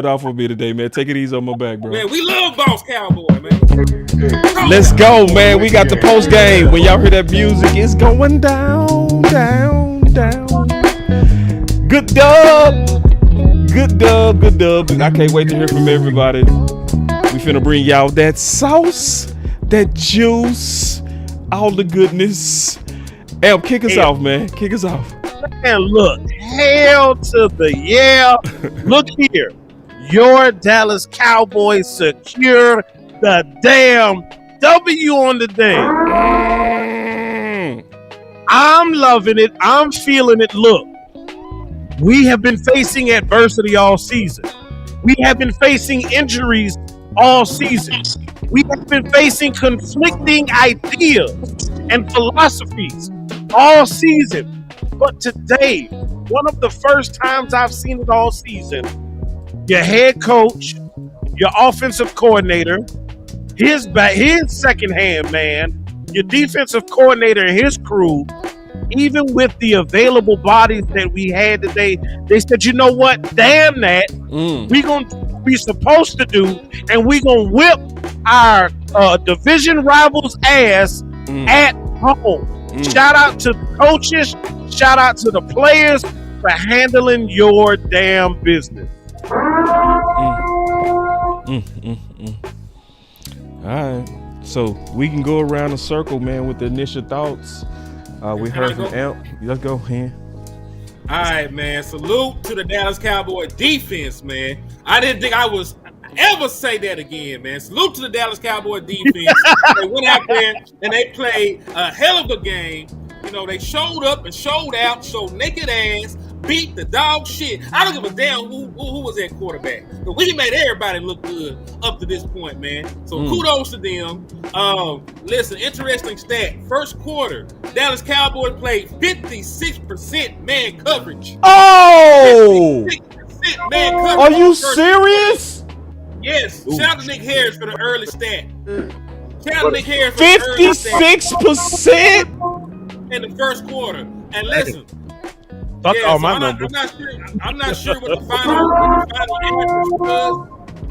it off with me today, man. Take it easy on my back, bro. Man, we love Boss Cowboy, man. Let's go, man. We got the post game. When y'all hear that music, it's going down, down, down. Good dub. Good dub, good dub. I can't wait to hear from everybody. We finna bring y'all that sauce, that juice, all the goodness. Elp, kick us off, man. Kick us off. And look, hell to the yeah. Look here. Your Dallas Cowboys secure the damn W on the day. I'm loving it. I'm feeling it. Look, we have been facing adversity all season. We have been facing injuries all season. We have been facing conflicting ideas and philosophies all season. But today, one of the first times I've seen it all season, your head coach, your offensive coordinator, his second hand man, your defensive coordinator and his crew, even with the available bodies that we had today, they said, you know what? Damn that. We're going to be supposed to do, and we're going to whip our division rivals' ass at home. Shout out to the coaches. Shout out to the players for handling your damn business. All right, so we can go around the circle, man, with the initial thoughts. We heard from Amp. Let's go, man. All right, man. Salute to the Dallas Cowboys defense, man. I didn't think I was ever say that again, man. Salute to the Dallas Cowboys defense. They went out there and they played a hell of a game. You know, they showed up and showed out, showed naked ass, beat the dog shit. I don't give a damn who was that quarterback. But we made everybody look good up to this point, man. So kudos to them. Listen, interesting stat. First quarter, Dallas Cowboys played 56% man coverage. Oh! 56% man coverage. Are you serious? Yes. Shout out to Nick Harris for the early stat. Shout out to Nick Harris for the early stat. 56%? In the first quarter. And listen, I'm not sure what the final average was.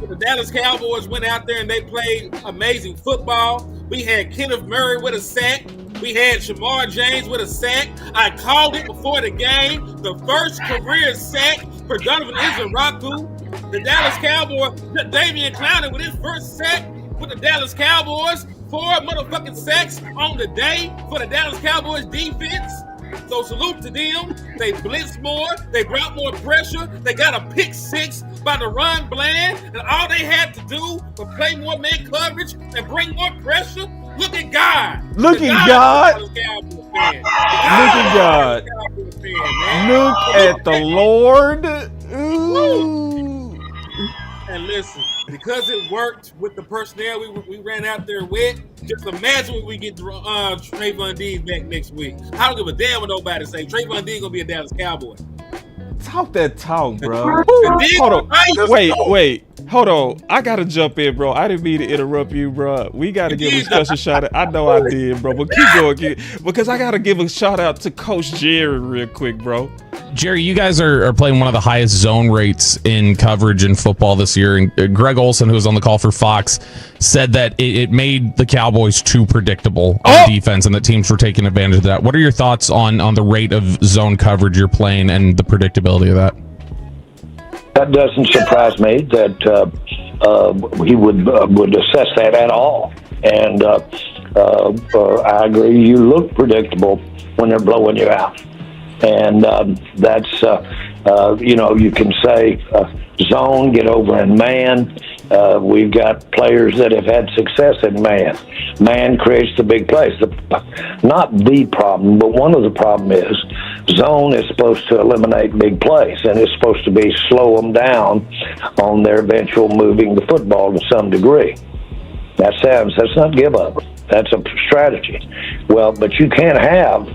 The Dallas Cowboys went out there and they played amazing football. We had Kenneth Murray with a sack. We had Shamar James with a sack. I called it before the game. The first career sack for Donovan Izaraku. The Dallas Cowboys, Damian Clowney with his first sack with the Dallas Cowboys. 4 motherfucking sacks on the day for the Dallas Cowboys defense. So salute to them. They blitzed more. They brought more pressure. They got a pick 6 by the Ron Bland. And all they had to do was play more man coverage and bring more pressure. Look at God. Look at God. Look at God. Look at the Lord. Ooh. And listen, because it worked with the personnel we ran out there with, just imagine when we get Trayvon Diggs back next week. I don't give a damn what nobody say. Trayvon Diggs gonna be a Dallas Cowboy. Talk that talk, bro. Hold on. Wait. Hold on. I gotta jump in, bro. I didn't mean to interrupt you, bro. We gotta give a special shout out. I know I did, bro. But keep going, because I gotta give a shout out to Coach Jerry real quick, bro. Jerry, you guys are playing one of the highest zone rates in coverage in football this year. And Greg Olson, who was on the call for Fox, said that it made the Cowboys too predictable on defense and that teams were taking advantage of that. What are your thoughts on the rate of zone coverage you're playing and the predictability of that? That doesn't surprise me that he would assess that at all. And I agree, you look predictable when they're blowing you out. And that's, you can say zone, get over in man. We've got players that have had success in man. Man creates the big plays. Not the problem, but one of the problem is zone is supposed to eliminate big plays, and it's supposed to be slow them down on their eventual moving the football to some degree. That's not give up. That's a strategy. Well, but you can't have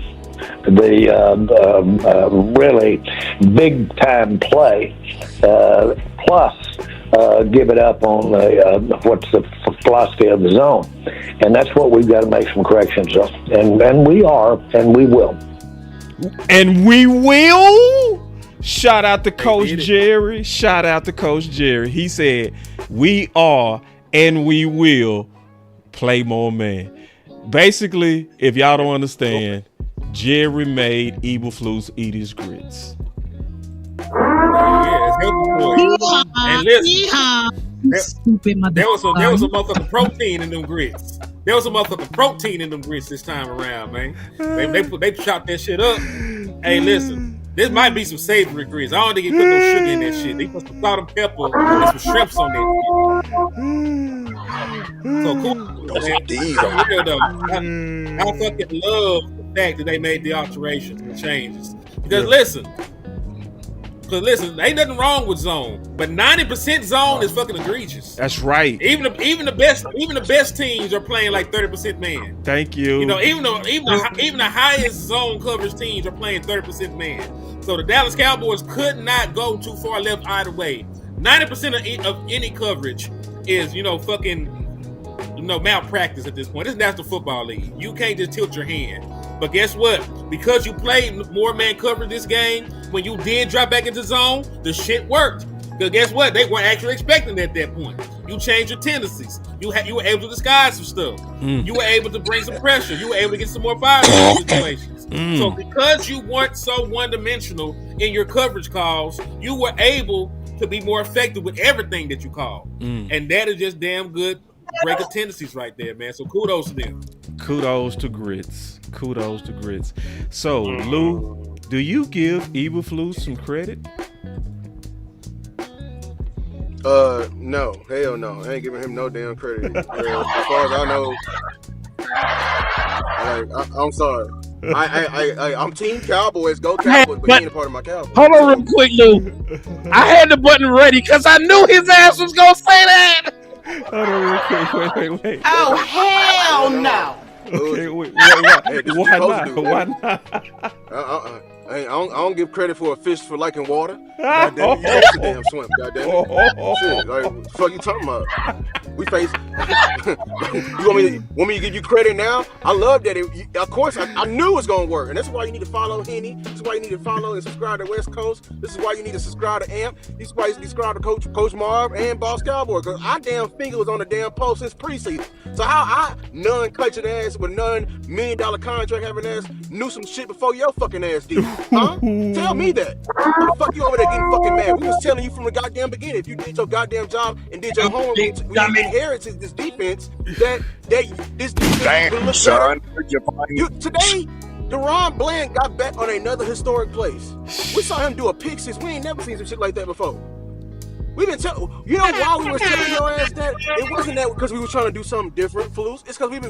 the really big time play plus give it up on what's the philosophy of the zone, and that's what we've got to make some corrections on, and we are, and we will. And we will. Shout out to Coach did it. Jerry. Shout out to Coach Jerry. He said, "We are and we will play more man." Basically, if y'all don't understand, Jerry made Eberflus eat his grits. Yeah, it's healthy for you. And listen, Stupid there was a motherfucker. motherfucking protein in them grits. There was a motherfucking protein in them grits this time around, man. They chopped that shit up. Hey, listen, this might be some savory grits. I don't think he put no sugar in that shit. They put some salt and pepper and some shrimps on that shit. So cool, man. For real though, I fucking love the fact that they made the alterations and changes. Because listen, ain't nothing wrong with zone, but 90% zone is fucking egregious. That's right. Even the best teams are playing like 30% man. Thank you. You know, even the highest zone coverage teams are playing 30% man. So the Dallas Cowboys could not go too far left either way. 90% of any coverage is fucking malpractice at this point. This is National Football League. You can't just tilt your hand. But guess what? Because you played more man coverage this game, when you did drop back into zone, the shit worked. Because guess what? They weren't actually expecting it at that point. You changed your tendencies. You were able to disguise some stuff. You were able to bring some pressure. You were able to get some more fire in situations. So because you weren't so one-dimensional in your coverage calls, you were able to be more effective with everything that you called. And that is just damn good breaking tendencies right there, man. So kudos to them. Kudos to grits. So, Lou, do you give Eberflus some credit? No, hell no. I ain't giving him no damn credit. As far as I know, I'm sorry. I'm Team Cowboys. Go Cowboys, but he ain't a part of my Cowboys. Hold on real quick, Lou. I had the button ready because I knew his ass was gonna say that. Hold on real quick. Wait. Oh, hell no. Okay, wait. Hey, Why not? Why not? I don't give credit for a fish for liking water. God damn it, you take the damn swim. God damn it. Shit, like, what the fuck you talking about? We face. You want me to give you credit now? I love that. Of course, I knew it's gonna work, and that's why you need to follow Henny. This is why you need to follow and subscribe to West Coast. This is why you need to subscribe to AMP. This is why you need to subscribe to Coach Marv and Boss Cowboy. Because our damn finger was on the damn post since preseason. So how I non-clutching ass with $1 million contract having ass knew some shit before your fucking ass did. Huh? Tell me that. How the fuck you over there getting fucking mad? We was telling you from the goddamn beginning. If you did your goddamn job and did your homework, we inherited this defense. This defense. Damn, son. Today, Deron Bland got back on another historic place. We saw him do a pick six. We ain't never seen some shit like that before. We've been telling you know why we was telling your ass that it wasn't that because we were trying to do something different, Flus. It's because we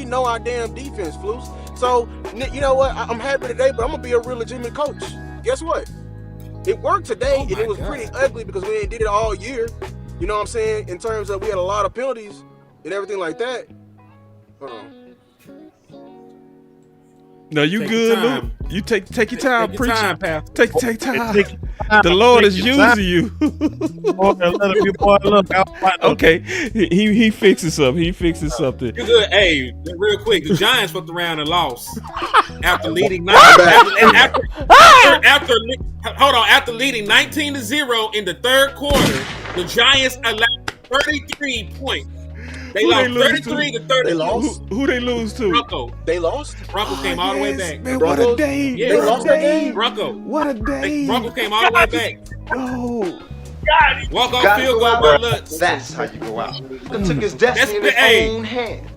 know our damn defense, Flus. So you know what? I'm happy today, but I'm gonna be a real legitimate coach. Guess what? It worked today, and it was pretty ugly because we ain't did it all year. You know what I'm saying? In terms of we had a lot of penalties and everything like that. Hold on. No, you Take good, your time. Lou? You take your time, Take your preacher. time, Pastor. Take time. The Lord is using you. Okay, he fixes something. He fixes something. You good? Hey, real quick, the Giants fucked around and lost after leading after leading 19-0 in the third quarter. The Giants allowed 33 points. They lost 33 to 30. They lost. Who they lose to? Bronco. They lost. Bronco came all the way back. Man, what a day! Yeah, They lost that game. Bronco. What a day! Bronco came all the way back. Oh, Walk off field goal by Lutz. That's how you go out. He took his destiny in his own hand.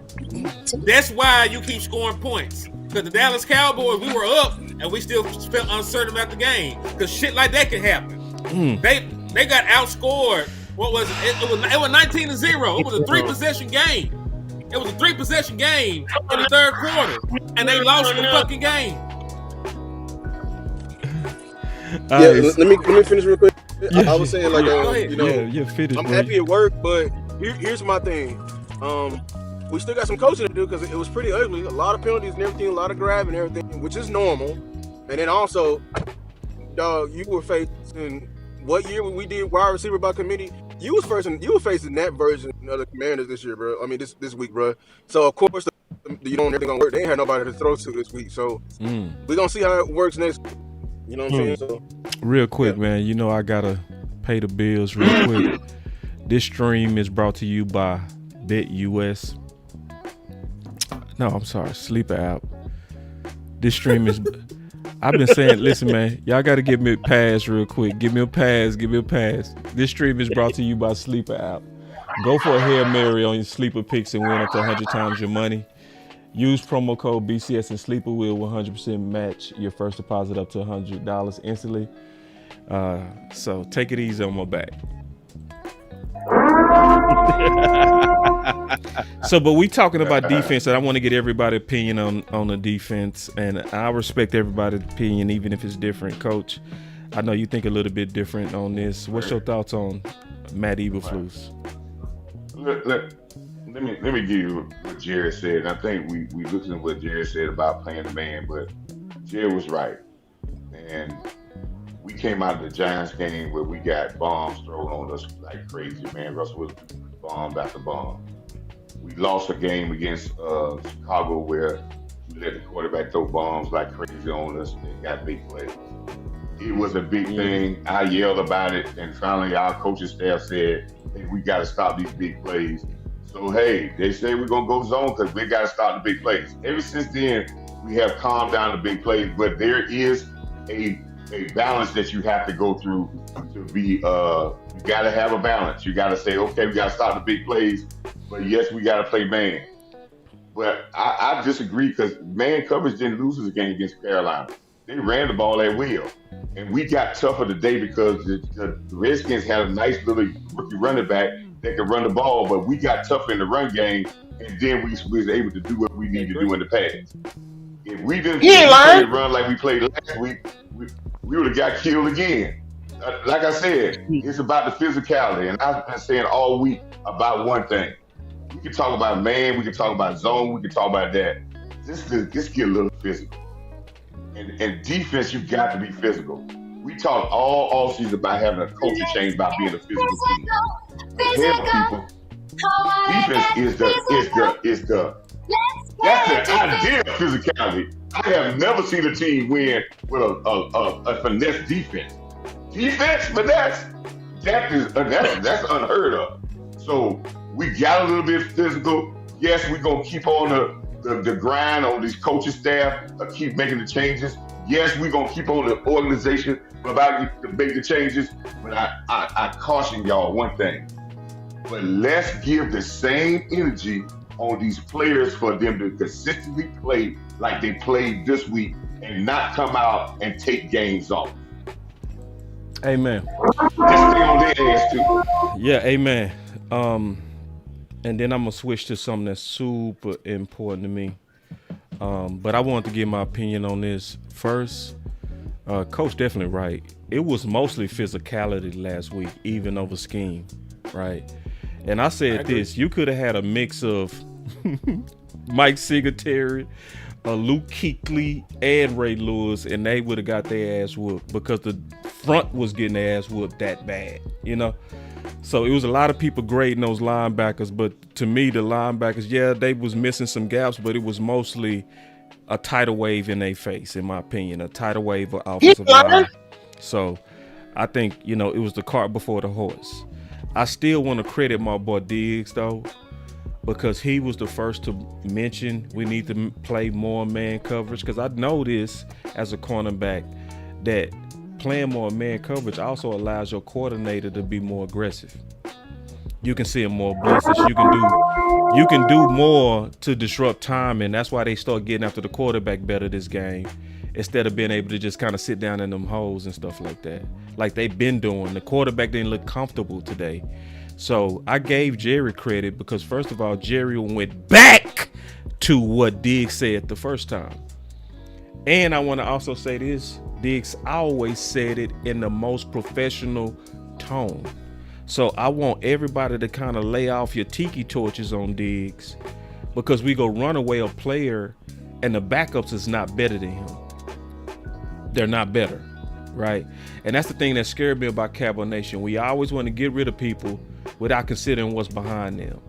That's why you keep scoring points. Because the Dallas Cowboys, we were up and we still felt uncertain about the game. Because shit like that can happen. They got outscored. What was it? It was 19-0. It was a 3-possession game. It was a 3-possession game in the third quarter, and they lost the fucking game. Yeah, let me finish real quick. I was saying like ahead. you know, finished. I'm happy it worked, but here's my thing. We still got some coaching to do because it was pretty ugly. A lot of penalties and everything, a lot of grabbing and everything, which is normal. And then also, dog, you were facing what year when we did wide receiver by committee? You were facing that version of the Commanders this year, bro. I mean this week, bro. So of course everything gonna work. They ain't had nobody to throw to this week, so we're gonna see how it works next. You know what I'm saying? So, real quick, man. You know I gotta pay the bills real quick. This stream is brought to you by BetUS. No, I'm sorry, Sleeper app. This stream is. I've been saying, listen, man, y'all got to give me a pass real quick. Give me a pass. This stream is brought to you by Sleeper app. Go for a Hail Mary on your Sleeper picks and win up to 100 times your money. Use promo code BCS and Sleeper will 100% match your first deposit up to $100 instantly. So take it easy on my back. But we talking about defense, and I want to get everybody's opinion on the defense, and I respect everybody's opinion, even if it's different. Coach, I know you think a little bit different on this. What's your thoughts on Matt Eberflus? Let me give you what Jerry said. I think we looked at what Jerry said about playing the man, but Jerry was right. And we came out of the Giants game where we got bombs thrown on us like crazy, man. Russell was bomb after bomb. We lost a game against Chicago where we let the quarterback throw bombs like crazy on us and got big plays. It was a big thing. I yelled about it, and finally our coaching staff said, hey, we got to stop these big plays. So, hey, they say we're going to go zone because we got to stop the big plays. Ever since then, we have calmed down the big plays, but there is a balance that you have to go through to be, you got to have a balance. You got to say, okay, we got to stop the big plays, but yes, we got to play man. But I disagree because man coverage didn't lose this game against Carolina. They ran the ball at will. And we got tougher today because the Redskins had a nice little rookie running back that could run the ball, but we got tougher in the run game, and then we was able to do what we need to do in the pass. If we didn't run like we played last week, we would have got killed again. Like I said, it's about the physicality, and I've been saying all week about one thing. We can talk about man, we can talk about zone, we can talk about that. Just get a little physical. And defense, you got to be physical. We talked all offseason about having a culture change about being a physical team. Hell, people, defense that's the idea of physicality. I have never seen a team win with a finesse defense. Defense, finesse, that's unheard of. So we got a little bit physical. Yes, we're gonna keep on the grind on these coaching staff, keep making the changes. Yes, we're gonna keep on the organization about to make the changes. But I caution y'all one thing. But let's give the same energy on these players for them to consistently play like they played this week and not come out and take games off. Amen. Just stay on their ass too. Yeah, amen. And then I'm gonna switch to something that's super important to me. But I wanted to give my opinion on this first. Coach definitely right. It was mostly physicality last week, even over scheme, right? And I said this: you could have had a mix of Mike Singletary, Luke Kuechly, and Ray Lewis, and they would have got their ass whooped because the front was getting their ass whooped that bad, you know. So it was a lot of people grading those linebackers, but to me, the linebackers, yeah, they was missing some gaps, but it was mostly a tidal wave in their face, in my opinion, a tidal wave of offensive line. So I think, you know, it was the cart before the horse. I still want to credit my boy Diggs, though, because he was the first to mention we need to play more man coverage, because I know this as a cornerback that playing more man coverage also allows your coordinator to be more aggressive. You can see more blitzes. You can do more to disrupt time, and that's why they start getting after the quarterback better this game, instead of being able to just kind of sit down in them holes and stuff like that, like they've been doing. The quarterback didn't look comfortable today. So I gave Jerry credit because, first of all, Jerry went back to what Diggs said the first time. And I want to also say this, Diggs always said it in the most professional tone. So I want everybody to kind of lay off your tiki torches on Diggs, because we go run away a player and the backups is not better than him. They're not better, right? And that's the thing that scared me about Cowboy Nation. We always want to get rid of people without considering what's behind them.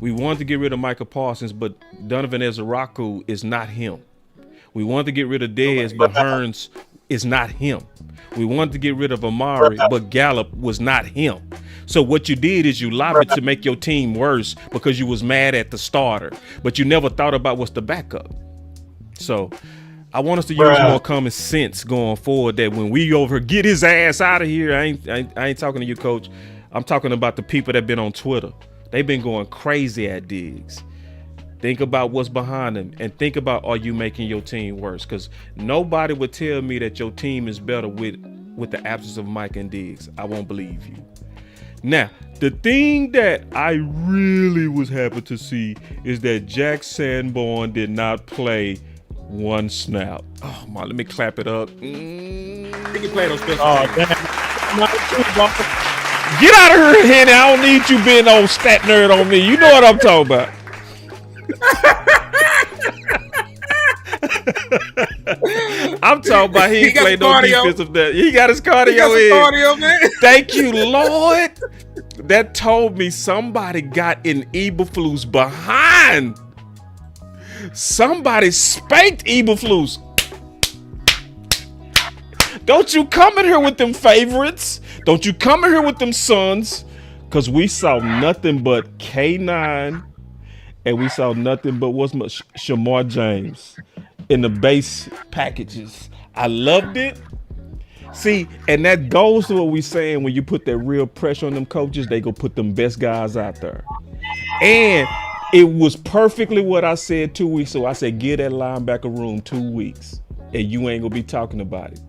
We wanted to get rid of Micah Parsons, but Donovan Ezeraku is not him. We wanted to get rid of Dez, but Hearns is not him. We wanted to get rid of Amari, but Gallup was not him. So what you did is you lobbied to make your team worse because you was mad at the starter, but you never thought about what's the backup. So I want us to use more common sense going forward, that when we over get his ass out of here, I ain't talking to you, coach. I'm talking about the people that been on Twitter. They've been going crazy at Diggs. Think about what's behind them, and think about, are you making your team worse? Because nobody would tell me that your team is better with the absence of Mike and Diggs. I won't believe you. Now, the thing that I really was happy to see is that Jack Sanborn did not play one snap. Oh my, let me clap it up. I think he played on special teams. Get out of here, Henny. I don't need you being old stat nerd on me. You know what I'm talking about. I'm talking about he played no defensive. He got his cardio in. Man. Thank you, Lord. That told me somebody got in Eberflus behind. Somebody spanked Eberflus. Don't you come in here with them favorites. Don't you come in here with them sons. Because we saw nothing but K9. And we saw nothing but Shamar James in the base packages. I loved it. See, and that goes to what we saying, when you put that real pressure on them coaches, they go put them best guys out there. And it was perfectly what I said 2 weeks ago. I said, give that linebacker room 2 weeks, and you ain't gonna be talking about it.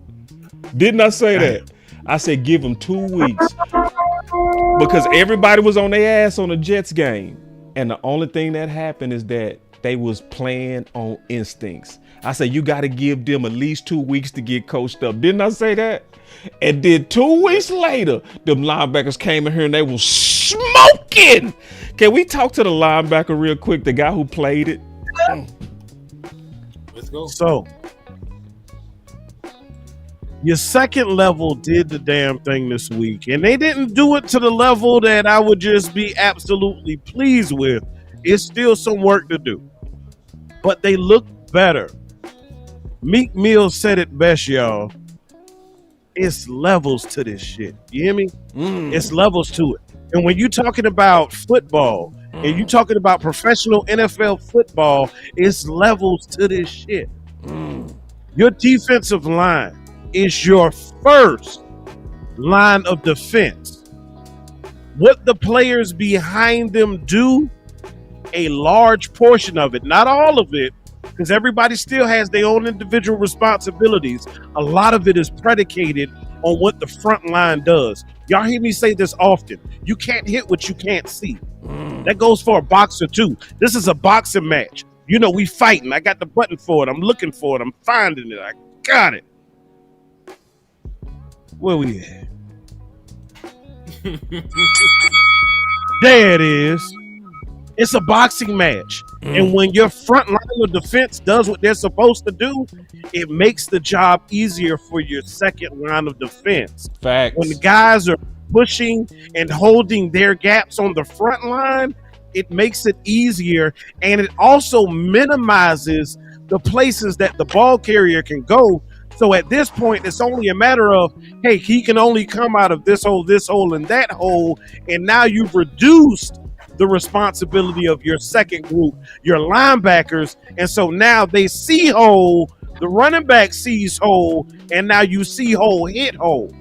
Didn't I say that? I said, give them 2 weeks. Because everybody was on their ass on the Jets game. And the only thing that happened is that they was playing on instincts. I said, you got to give them at least 2 weeks to get coached up. Didn't I say that? And then 2 weeks later, them linebackers came in here and they was smoking. Can we talk to the linebacker real quick, the guy who played it? Let's go. So, your second level did the damn thing this week, and they didn't do it to the level that I would just be absolutely pleased with. It's still some work to do, but they look better. Meek Mill said it best, y'all. It's levels to this shit. You hear me? It's levels to it. And when you're talking about football and you're talking about professional NFL football, it's levels to this shit. Your defensive line is your first line of defense. What the players behind them do, a large portion of it, not all of it, because everybody still has their own individual responsibilities. A lot of it is predicated on what the front line does. Y'all hear me say this often. You can't hit what you can't see. That goes for a boxer too. This is a boxing match. You know, we fighting. I got the button for it. I'm looking for it. I'm finding it. I got it. Where we at? There it is. It's a boxing match. And when your front line of defense does what they're supposed to do, it makes the job easier for your second line of defense. Facts. When the guys are pushing and holding their gaps on the front line, it makes it easier, and it also minimizes the places that the ball carrier can go. So at this point, it's only a matter of, hey, he can only come out of this hole, and that hole. And now you've reduced the responsibility of your second group, your linebackers. And so now they see hole, the running back sees hole, and now you see hole, hit hole.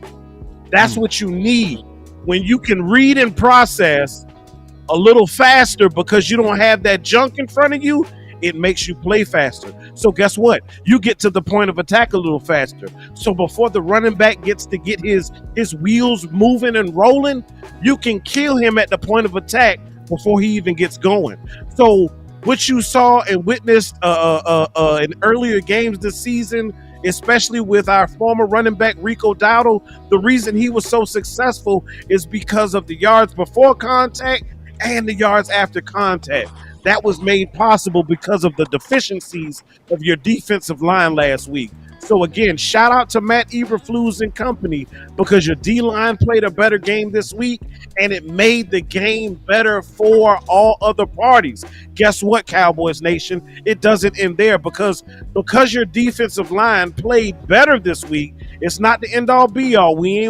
That's what you need. When you can read and process a little faster because you don't have that junk in front of you, it makes you play faster. So guess what? You get to the point of attack a little faster. So before the running back gets to get his wheels moving and rolling, you can kill him at the point of attack before he even gets going. So what you saw and witnessed in earlier games this season, especially with our former running back Rico Dowdle, the reason he was so successful is because of the yards before contact and the yards after contact. That was made possible because of the deficiencies of your defensive line last week. So again, shout out to Matt Eberflus and company because your D-line played a better game this week and it made the game better for all other parties. Guess what, Cowboys Nation? It doesn't end there because your defensive line played better this week. It's not the end all be all. We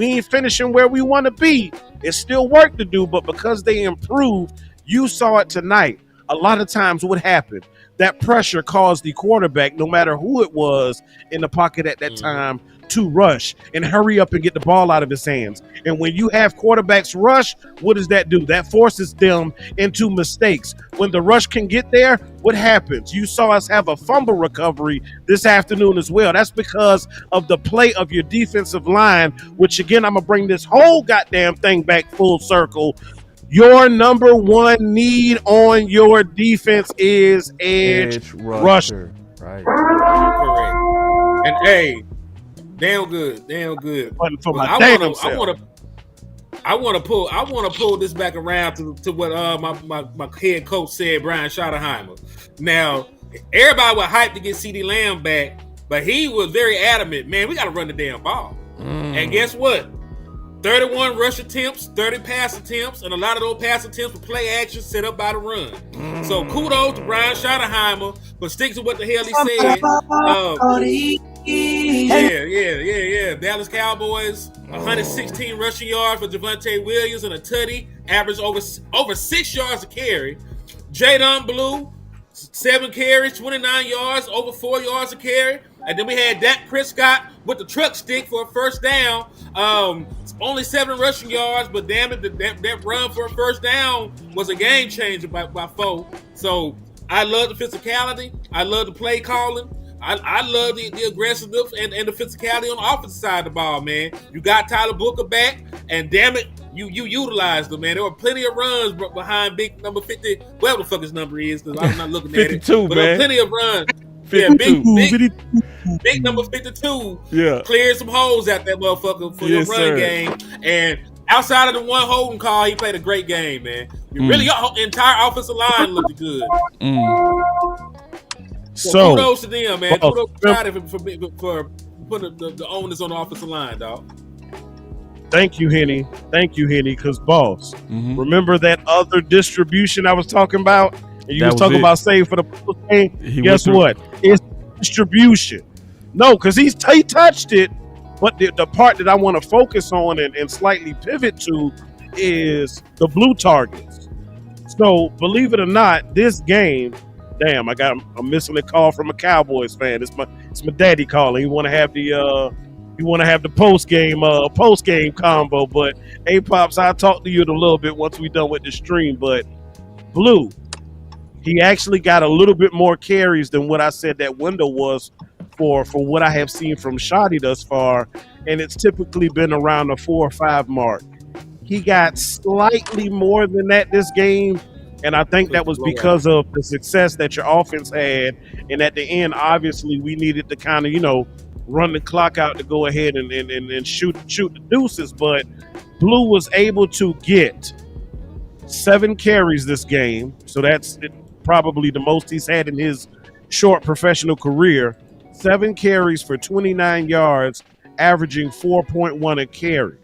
ain't finishing where we want to be. It's still work to do, but because they improved, you saw it tonight. A lot of times what happened? That pressure caused the quarterback, no matter who it was in the pocket at that time, to rush and hurry up and get the ball out of his hands. And when you have quarterbacks rush, what does that do? That forces them into mistakes. When the rush can get there, what happens? You saw us have a fumble recovery this afternoon as well. That's because of the play of your defensive line, which again, I'm going to bring this whole goddamn thing back full circle. Your number one need on your defense is edge rusher. Right. Correct. And hey, damn good. I want to pull this back around to what my head coach said, Brian Schottenheimer. Now, everybody was hyped to get CeeDee Lamb back, but he was very adamant, man, we got to run the damn ball. And guess what? 31 rush attempts, 30 pass attempts, and a lot of those pass attempts were play action set up by the run. So kudos to Brian Schottenheimer for sticking to what the hell he said. Yeah. Dallas Cowboys, 116 rushing yards for Javonte Williams and a tutty, average over 6 yards a carry. Jadon Blue, 7 carries, 29 yards, over 4 yards a carry. And then we had Dak Prescott with the truck stick for a first down. Only 7 rushing yards, but damn it, that run for a first down was a game changer by 4. So I love the physicality. I love the play calling. I love the aggressiveness and the physicality on the offensive side of the ball, man. You got Tyler Booker back, and damn it, you utilized them, man. There were plenty of runs behind big number 50, whatever the fuck his number is, because I'm not looking at it. 52, but man. There were plenty of runs. 52. Yeah, big number 52 cleared some holes out that motherfucker for your run game. And outside of the one holding call, he played a great game, man. Really, your entire offensive line looked good. So kudos to them, man. Kudos to Friday for putting the onus on the offensive line, dog. Thank you, Henny. Because, boss, remember that other distribution I was talking about? And you was talking about save for the post game. Guess what? It's distribution. No, because he touched it. But the part that I want to focus on and slightly pivot to is the blue targets. So believe it or not, this game, damn, I'm missing a call from a Cowboys fan. It's my daddy calling. He want to have the post game combo. But hey, Pops, I'll talk to you in a little bit once we done with the stream. But blue. He actually got a little bit more carries than what I said that window was for what I have seen from Shotty thus far, and it's typically been around the 4 or 5 mark. He got slightly more than that this game, and I think that was because of the success that your offense had. And at the end, obviously, we needed to kind of, run the clock out to go ahead and shoot the deuces. But Blue was able to get 7 carries this game, so that's probably the most he's had in his short professional career. 7 carries for 29 yards, averaging 4.1 a carry.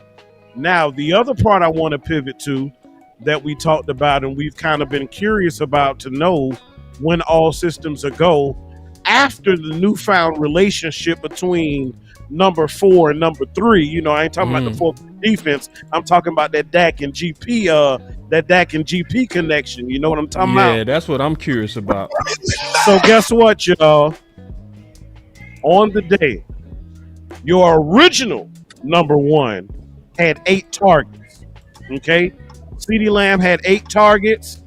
Now, the other part I want to pivot to that we talked about and we've kind of been curious about to know when all systems are go after the newfound relationship between number 4 and number 3. I ain't talking about the 4 defense. I'm talking about that Dak and GP connection. You know what I'm talking about? Yeah, that's what I'm curious about. So guess what, y'all? On the day, your original number 1 had 8 targets. Okay? CeeDee Lamb had 8 targets.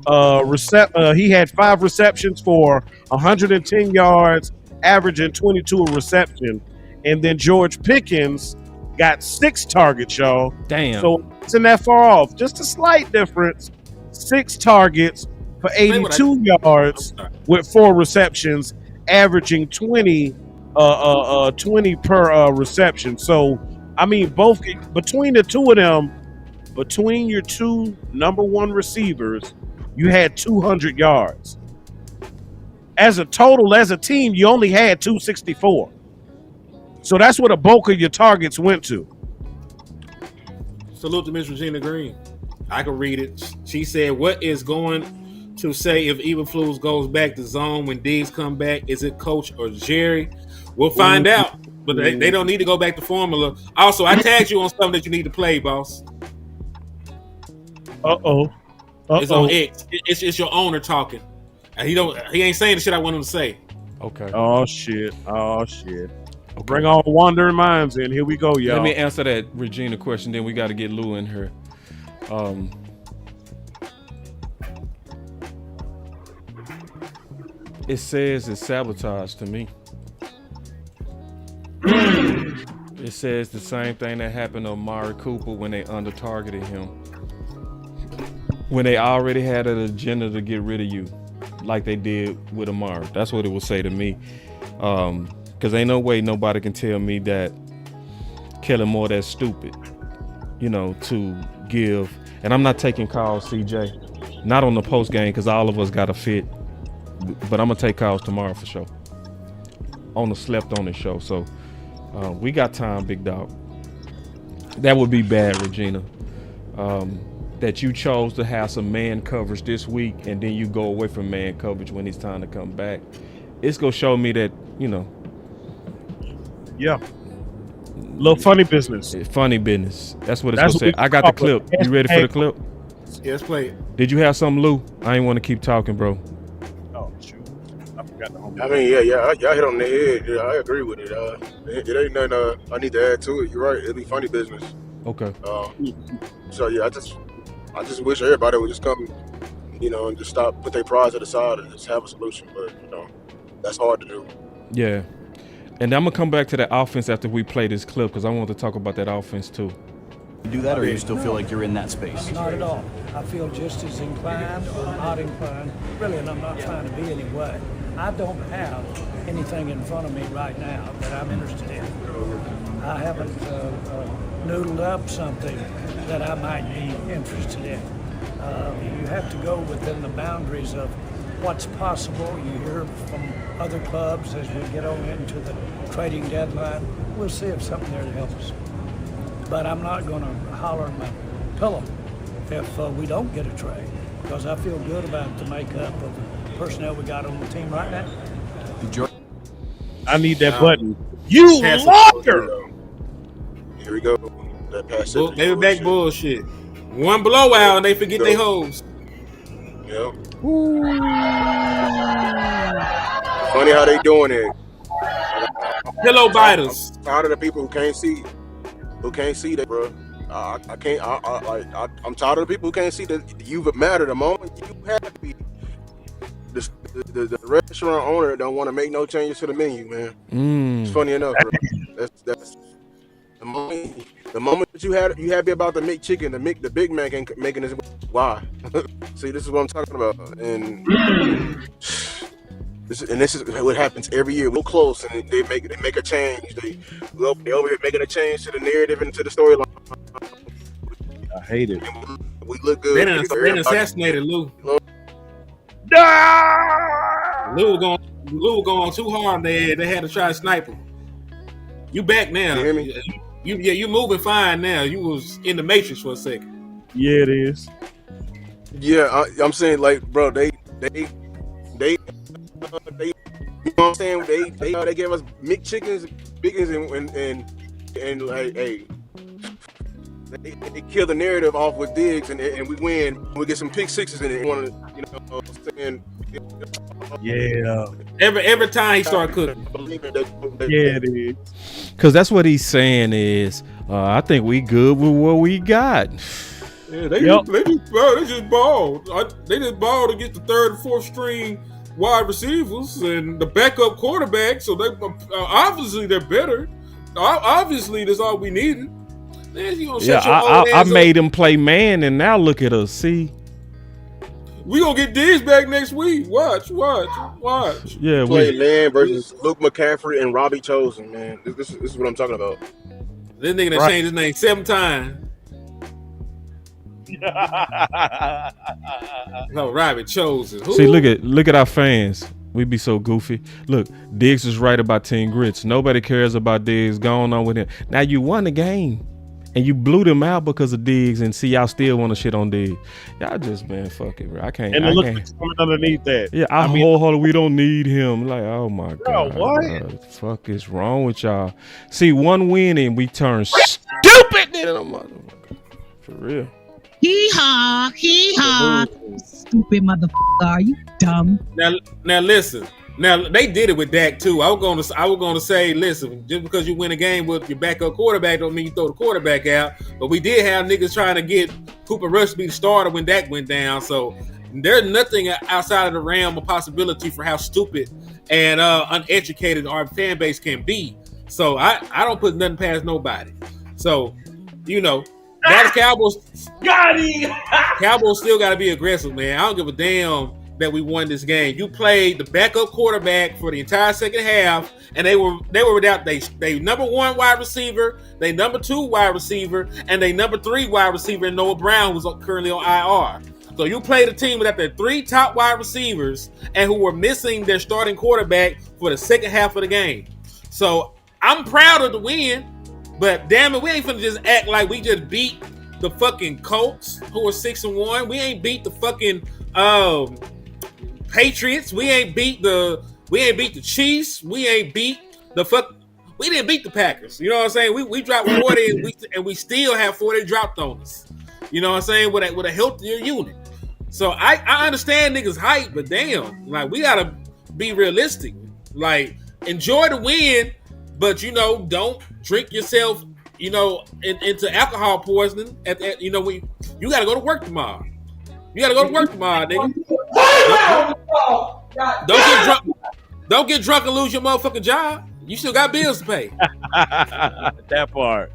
He had 5 receptions for 110 yards, averaging 22 a reception. And then George Pickens got 6 targets, y'all. Damn. So it's not that far off. Just a slight difference. 6 targets for 82 yards with 4 receptions, averaging 20 per reception. So, I mean, both between the two of them, between your 2 number 1 receivers, you had 200 yards. as a total, as a team, you only had 264. So that's where the bulk of your targets went to. Salute to Miss Regina Green. I can read it. She said, "What is going to say if Eberflus goes back to zone when Diggs come back? Is it Coach or Jerry? We'll find out. But they don't need to go back to formula. Also, I tagged you on something that you need to play, boss. It's on X. It's your owner talking. And he ain't saying the shit I want him to say. Okay. Oh shit. Okay. Bring all wandering minds in. Here we go, y'all. Let me answer that Regina question. Then we got to get Lou in here. It says it's sabotage to me. It says the same thing that happened to Amari Cooper when they under-targeted him. When they already had an agenda to get rid of you, like they did with Amari. That's what it will say to me. Because ain't no way nobody can tell me that Kellen Moore that's stupid, to give. And I'm not taking calls, CJ. Not on the post game because all of us got a fit. But I'm going to take calls tomorrow for sure. On the Slept On It show. So we got time, big dog. That would be bad, Regina. That you chose to have some man coverage this week and then you go away from man coverage when it's time to come back. It's going to show me that, Yeah. Little funny business. Funny business. That's what it's going to say. I got the clip. You ready for the clip? Yeah, let's play it. Did you have something, Lou? I ain't want to keep talking, bro. Oh, shoot. I forgot the home. I mean, y'all hit on the head. Yeah, I agree with it. It ain't nothing I need to add to it. You're right. It'll be funny business. Okay. So, yeah, I just wish everybody would just come, and just stop, put their pride to the side and just have a solution. But, that's hard to do. Yeah. And I'm going to come back to that offense after we play this clip because I want to talk about that offense too. You do that or you still feel like you're in that space? Not at all. I feel just as inclined or not inclined. Really, and I'm not trying to be any way. I don't have anything in front of me right now that I'm interested in. I haven't noodled up something that I might be interested in. You have to go within the boundaries of what's possible. You hear from other clubs as we get on into the trading deadline. We'll see if something there to help us. But I'm not going to holler in my pillow if we don't get a trade, because I feel good about the makeup of the personnel we got on the team right now. I need that button. You liar! Here we go. That pass. They were back bullshit. One blowout and they forget their hoes. Yep. Funny how they doing it. Pillow biters. I'm tired of the people who can't see that, bro. I'm tired of the people who can't see that you've mattered. The moment you have be the restaurant owner don't want to make no changes to the menu, man. It's funny enough, bro. That's the moment that you happy about the McChicken, the Big Mac ain't making this. Why? See, this is what I'm talking about, and this is what happens every year. We're close, and they make a change. They over here making a change to the narrative and to the storyline. I hate it. We look good. They done assassinated Lou. Lou going too hard. They had to try to snipe him. You back now? You hear me? You moving fine now. You was in the Matrix for a second. Yeah, it is. Yeah, I'm saying, like, bro, they you know what I'm saying? They gave us McChickens, Biggins, and like, hey, they kill the narrative off with Diggs, and we win. We get some pick sixes in it. Saying, yeah. Every time he start cooking. Yeah, it is. Because that's what he's saying is, I think we good with what we got. Yeah, they just balled. They just balled to get the third and fourth string wide receivers and the backup quarterback. So they obviously they're better. Obviously, that's all we needed. Man, you Yeah, I made him play man, and now look at us. See, we gonna get Diggs back next week. Watch. Yeah, play man versus Luke McCaffrey and Robbie Chosen. Man, this is what I'm talking about. This nigga that changed his name 7 times. No, Robbie Chosen. See, look at our fans. We be so goofy. Look, Diggs is right about Team Grits. Nobody cares about Diggs. Going on with him. Now you won the game, and you blew them out because of Diggs, and see y'all still want to shit on Diggs. Y'all just, man, fuck it, bro. I can't. And I look can't. coming underneath that. Yeah, I mean, wholeheartedly, we don't need him. Like, oh my Bro, god, what? the fuck is wrong with y'all? See, one win and we turn stupid. For real. Hee-haw, hee-haw. Stupid motherfucker, are you dumb? Now listen. Now they did it with Dak too. I was gonna say, listen, just because you win a game with your backup quarterback don't mean you throw the quarterback out. But we did have niggas trying to get Cooper Rush to be the starter when Dak went down. So there's nothing outside of the realm of possibility for how stupid and uneducated our fan base can be. So I don't put nothing past nobody. So, you know, Dallas Cowboys Cowboys still got to be aggressive, man. I don't give a damn that we won this game. You played the backup quarterback for the entire second half, and they were without they number 1 wide receiver, they number 2 wide receiver, and they number 3 wide receiver, and Noah Brown was currently on IR. So you played a team without their 3 top wide receivers and who were missing their starting quarterback for the second half of the game. So I'm proud of the win. But damn it, we ain't finna just act like we just beat the fucking Colts, who are 6-1. We ain't beat the fucking Patriots. We ain't beat the Chiefs. We ain't beat we didn't beat the Packers. You know what I'm saying? We dropped 40 and we still have 40 dropped on us. You know what I'm saying? With a healthier unit. So I understand niggas hype, but damn, like we gotta be realistic. Like enjoy the win, but you know, don't drink yourself, you know, into alcohol poisoning. You know, you got to go to work tomorrow. You got to go to work tomorrow, nigga. Don't get drunk and lose your motherfucking job. You still got bills to pay. That part.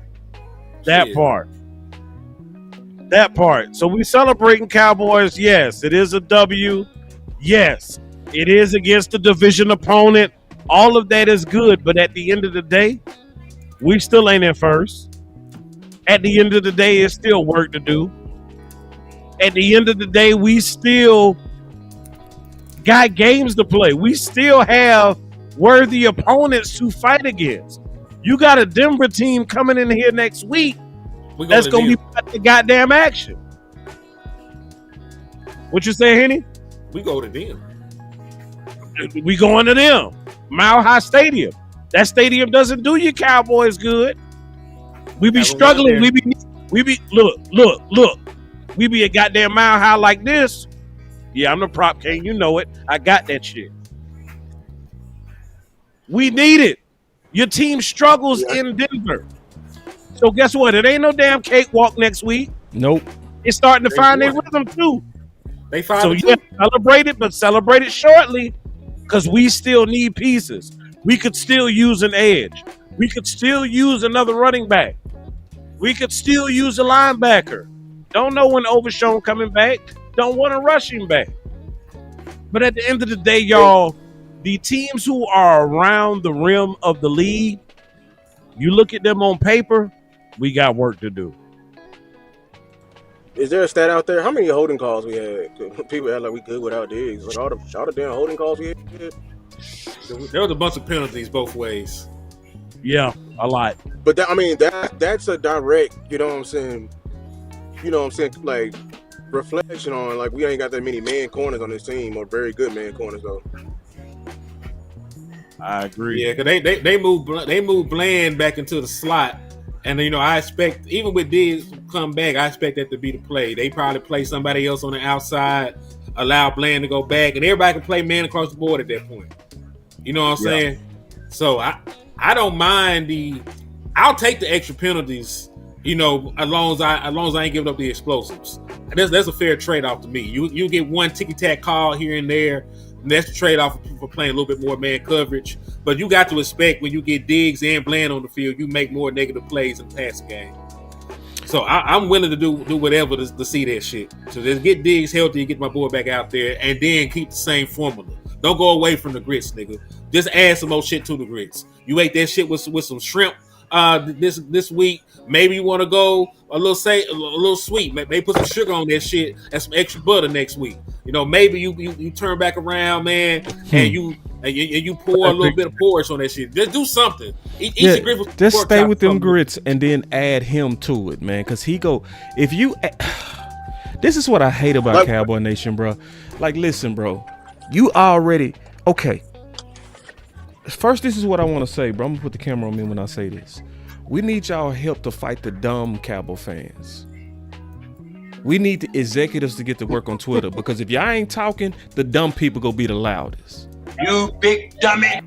So we celebrating Cowboys. Yes, it is a W. Yes, it is against a division opponent. All of that is good, but at the end of the day, we still ain't in first. At the end of the day, it's still work to do. At the end of the day, we still got games to play. We still have worthy opponents to fight against. You got a Denver team coming in here next week that's going to be the goddamn action. What you say, Henny? We go to them. We going to them. Mile High Stadium. That stadium doesn't do you Cowboys good. We be struggling. We be look. We be a goddamn Mile High like this. Yeah, I'm the prop king. You know it. I got that shit. We need it. Your team struggles in Denver. So guess what? It ain't no damn cakewalk next week. Nope. It's starting to find their rhythm too. They find so yeah, celebrate it, but celebrate it shortly because we still need pieces. We could still use an edge. We could still use another running back. We could still use a linebacker. Don't know when Overshown coming back. Don't want to rush him back. But at the end of the day, y'all, the teams who are around the rim of the league, you look at them on paper, we got work to do. Is there a stat out there? How many holding calls we had? People act like we good without Diggs. Like all the damn holding calls we had. There was a bunch of penalties both ways. Yeah, a lot. But that's a direct, you know what I'm saying? Like reflection on like we ain't got that many man corners on this team or very good man corners though. I agree. Yeah, because they moved Bland back into the slot, and you know I expect even with Diggs come back, I expect that to be the play. They probably play somebody else on the outside, allow Bland to go back, and everybody can play man across the board at that point. You know what I'm saying? So I don't mind I'll take the extra penalties. You know, as long as I ain't giving up the explosives, and that's a fair trade off to me. You get one ticky tack call here and there. And that's the trade-off for playing a little bit more man coverage. But you got to expect when you get Diggs and Bland on the field, you make more negative plays in the passing game. So I'm willing to do whatever to see that shit. So just get Diggs healthy, get my boy back out there, and then keep the same formula. Don't go away from the grits, nigga. Just add some more shit to the grits. You ate that shit with some shrimp this week. Maybe you want to go a little sweet. Maybe put some sugar on that shit and some extra butter next week. Maybe you turn back around, man, and you pour a little bit of porridge on that shit. Just do something. Eat your grits with just pork stay chop with them something. grits and then add him to it, man. Cause if you, this is what I hate about Cowboy Nation, bro. Like, listen, bro, you already okay. First, this is what I want to say, bro. I'm gonna put the camera on me when I say this. We need y'all help to fight the dumb Cowboy fans. We need the executives to get to work on Twitter because if y'all ain't talking, the dumb people go be the loudest. You big dummy.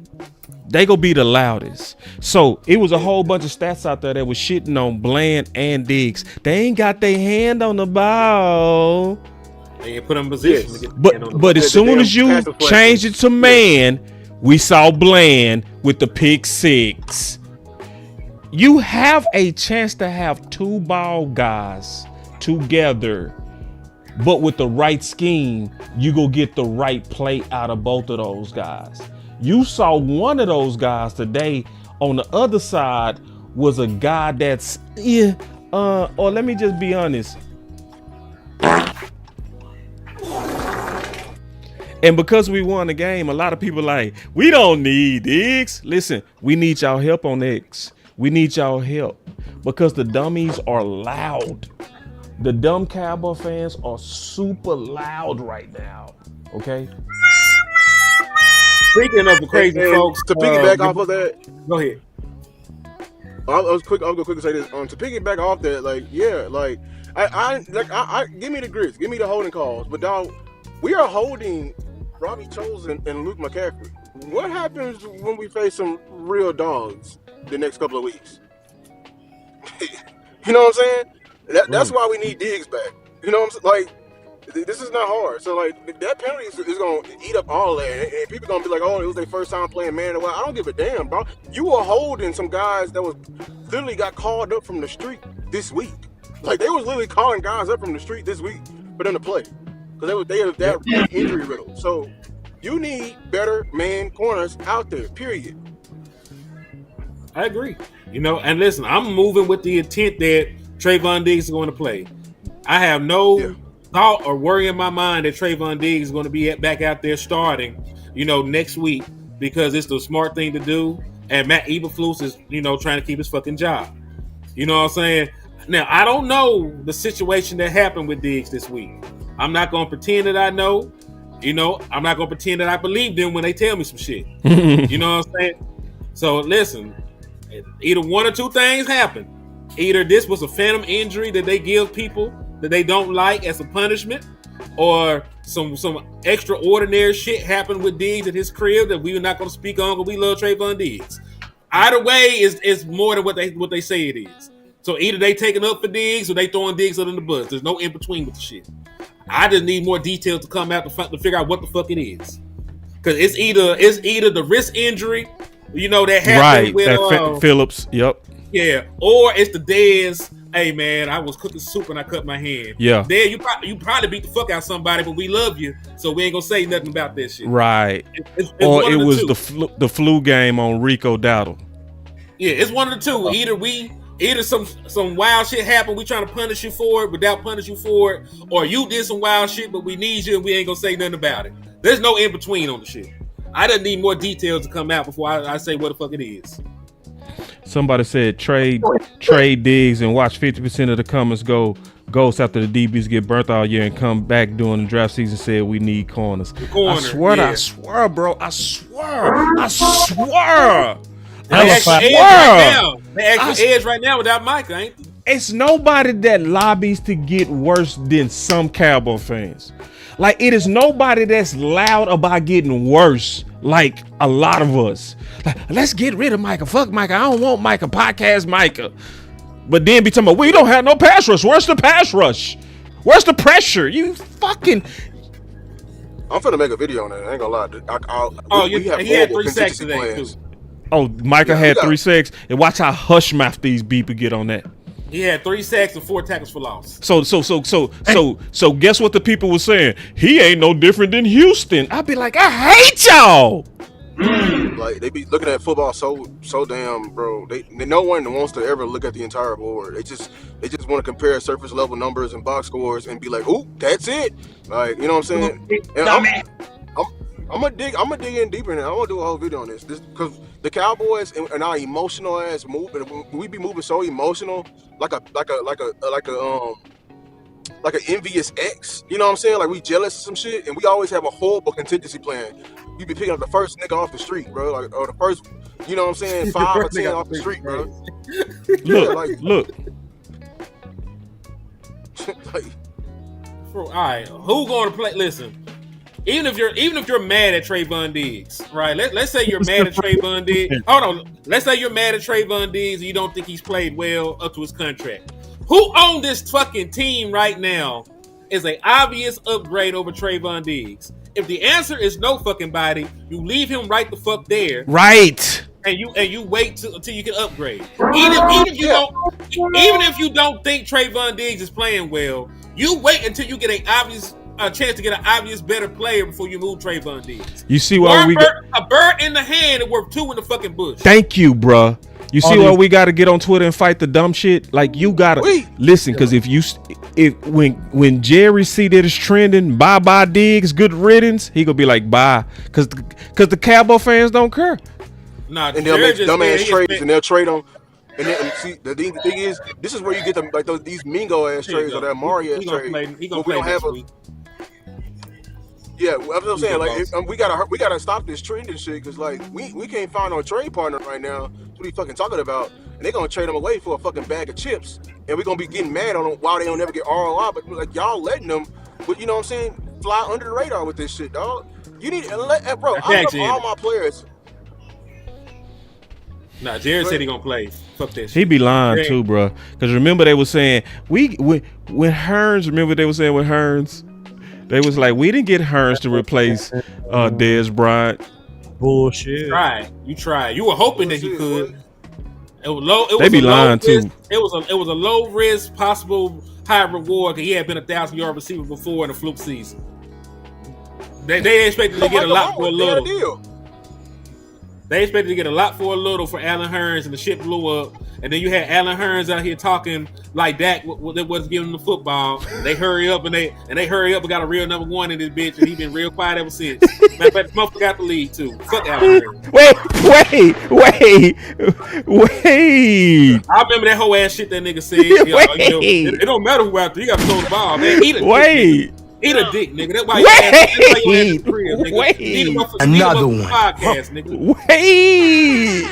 They go be the loudest. So it was a whole bunch of stats out there that was shitting on Bland and Diggs. They ain't got their hand on the ball. They ain't put them in position. Yes. To get the hand on the But ball. as soon as you change it to man, we saw Bland with the pick six. You have a chance to have two ball guys together, but with the right scheme, you go get the right play out of both of those guys. You saw one of those guys today. On the other side was a guy that's or let me just be honest. And because we won the game, a lot of people like, we don't need Diggs. Listen, we need y'all help on X. We need y'all help because the dummies are loud. The dumb Cowboy fans are super loud right now. Okay. Speaking of the crazy folks, to piggyback off of that, go ahead. I'll go quick and say this. To piggyback off that, I give me the grits, give me the holding calls, but dog, we are holding Robbie Chosen and Luke McCaffrey. What happens when we face some real dogs the next couple of weeks? You know what I'm saying? That's why we need Diggs back. You know what I'm saying? Like, this is not hard. So, like, that penalty is going to eat up all that. And people going to be like, oh, it was their first time playing man. Well, I don't give a damn, bro. You were holding some guys that was literally got called up from the street this week. Like, they was literally calling guys up from the street this week for them to play. Because they have that injury riddle. So, you need better man corners out there, period. I agree. And listen, I'm moving with the intent that Trayvon Diggs is going to play. I have no thought or worry in my mind that Trayvon Diggs is going to be back out there starting, next week because it's the smart thing to do. And Matt Eberflus is, trying to keep his fucking job. You know what I'm saying? Now, I don't know the situation that happened with Diggs this week. I'm not going to pretend that I know. I'm not going to pretend that I believe them when they tell me some shit. You know what I'm saying? So, listen, either one or two things happen. Either this was a phantom injury that they give people that they don't like as a punishment, or some extraordinary shit happened with Diggs at his crib that we're not going to speak on because we love Trayvon Diggs. Either way is more than what they say it is. So either they taking up for Diggs or they throwing Diggs under the bus. There's no in between with the shit. I just need more details to come out to figure out what the fuck it is. Because it's either the wrist injury, that happened with Phillips. Yep. Yeah, or it's the Dez. Hey man, I was cooking soup and I cut my hand. Yeah, Dez, you probably beat the fuck out somebody, but we love you, so we ain't gonna say nothing about that shit. Right. It's or it was the flu game on Rico Dowdle. Yeah, it's one of the two. Either some wild shit happened, we trying to punish you for it without punish you for it, or you did some wild shit, but we need you and we ain't gonna say nothing about it. There's no in between on the shit. I just need more details to come out before I say what the fuck it is. Somebody said trade Diggs and watch 50% of the comments go ghosts after the DBs get burnt all year and come back during the draft season. Said we need corners. I swear, bro. I swear. They actually edge right now without Micah, ain't they? It's nobody that lobbies to get worse than some Cowboy fans. Like, it is nobody that's loud about getting worse like a lot of us. Like, let's get rid of Micah. Fuck Micah. I don't want Micah. Podcast Micah. But then be talking about, we don't have no pass rush. Where's the pass rush? Where's the pressure? You fucking... I'm finna make a video on that. I ain't gonna lie. He had 3 sacks today, too. Oh, Micah had 3 sacks. And watch how hush mouth these people get on that. He had 3 sacks and 4 tackles for loss. So guess what the people were saying? He ain't no different than Houston. I'd be like, I hate y'all. Like they be looking at football so damn, bro. They no one wants to ever look at the entire board. They just want to compare surface level numbers and box scores and be like, "Ooh, that's it." Like, you know what I'm saying? And I'm gonna dig in deeper now. I want to do a whole video on this because the Cowboys and our emotional ass move, and we be moving so emotional, like an envious ex. You know what I'm saying? Like we jealous of some shit, and we always have a horrible contingency plan. You be picking up the first nigga off the street, bro. Like, or the first, you know what I'm saying, 5 or 10 off the street, bro. Look. Like, all right, who going to play? Listen, even if you're mad at Trayvon Diggs, right? Let's say you're mad at Trayvon Diggs. Hold on. Let's say you're mad at Trayvon Diggs and you don't think he's played well up to his contract. Who on this fucking team right now is an obvious upgrade over Trayvon Diggs? If the answer is no fucking body, you leave him right the fuck there. Right. And you wait until you can upgrade. Even if you don't think Trayvon Diggs is playing well, you wait until you get a chance to get an obvious better player before you move Trayvon Diggs. You see why a bird in the hand is worth 2 in the fucking bush. Thank you, bruh. You see why we got to get on Twitter and fight the dumb shit? Like, you got to listen, because when Jerry see that it's trending, bye Diggs, good riddance, he gonna be like, bye, because the Cowboy fans don't care. Nah, and they'll make dumbass trades, and they'll trade them. And then see, the thing is, this is where you get them like these Mingo ass trades or that Mario ass trade. He gonna play next week. Yeah, that's what I'm saying. Like, we gotta stop this trending shit because like we can't find no trade partner right now. That's what we fucking talking about, and they're gonna trade them away for a fucking bag of chips, and we're gonna be getting mad on them while they don't never get ROI. But like y'all letting them, but you know what I'm saying, fly under the radar with this shit, dog. You need bro. I love all my players. Nah, Jared said he gonna play. Fuck that shit. He be lying too, bro. Because remember they were saying when Hearns. Remember they were saying with Hearns. They was like, we didn't get Hearns to replace Dez Bryant. Bullshit. You tried. You were hoping that he could. It was low. They be lying too. It was a low risk, possible high reward because he had been 1,000-yard receiver before in a fluke season. They expected to get a lot for a little. They expected to get a lot for a little for Allen Hearns, and the shit blew up. And then you had Allen Hearns out here talking like Dak was giving him the football. They hurry up and they hurry up and got a real number one in this bitch, and he been real quiet ever since. Matter of fact, the motherfucker got the lead too. Fuck Allen Hearns. Wait. I remember that whole ass shit that nigga said. It don't matter who out there. You got to throw the ball, man. Eat a dick, nigga. That's why you ass the crib, nigga. Another one. Podcast, nigga. Wait.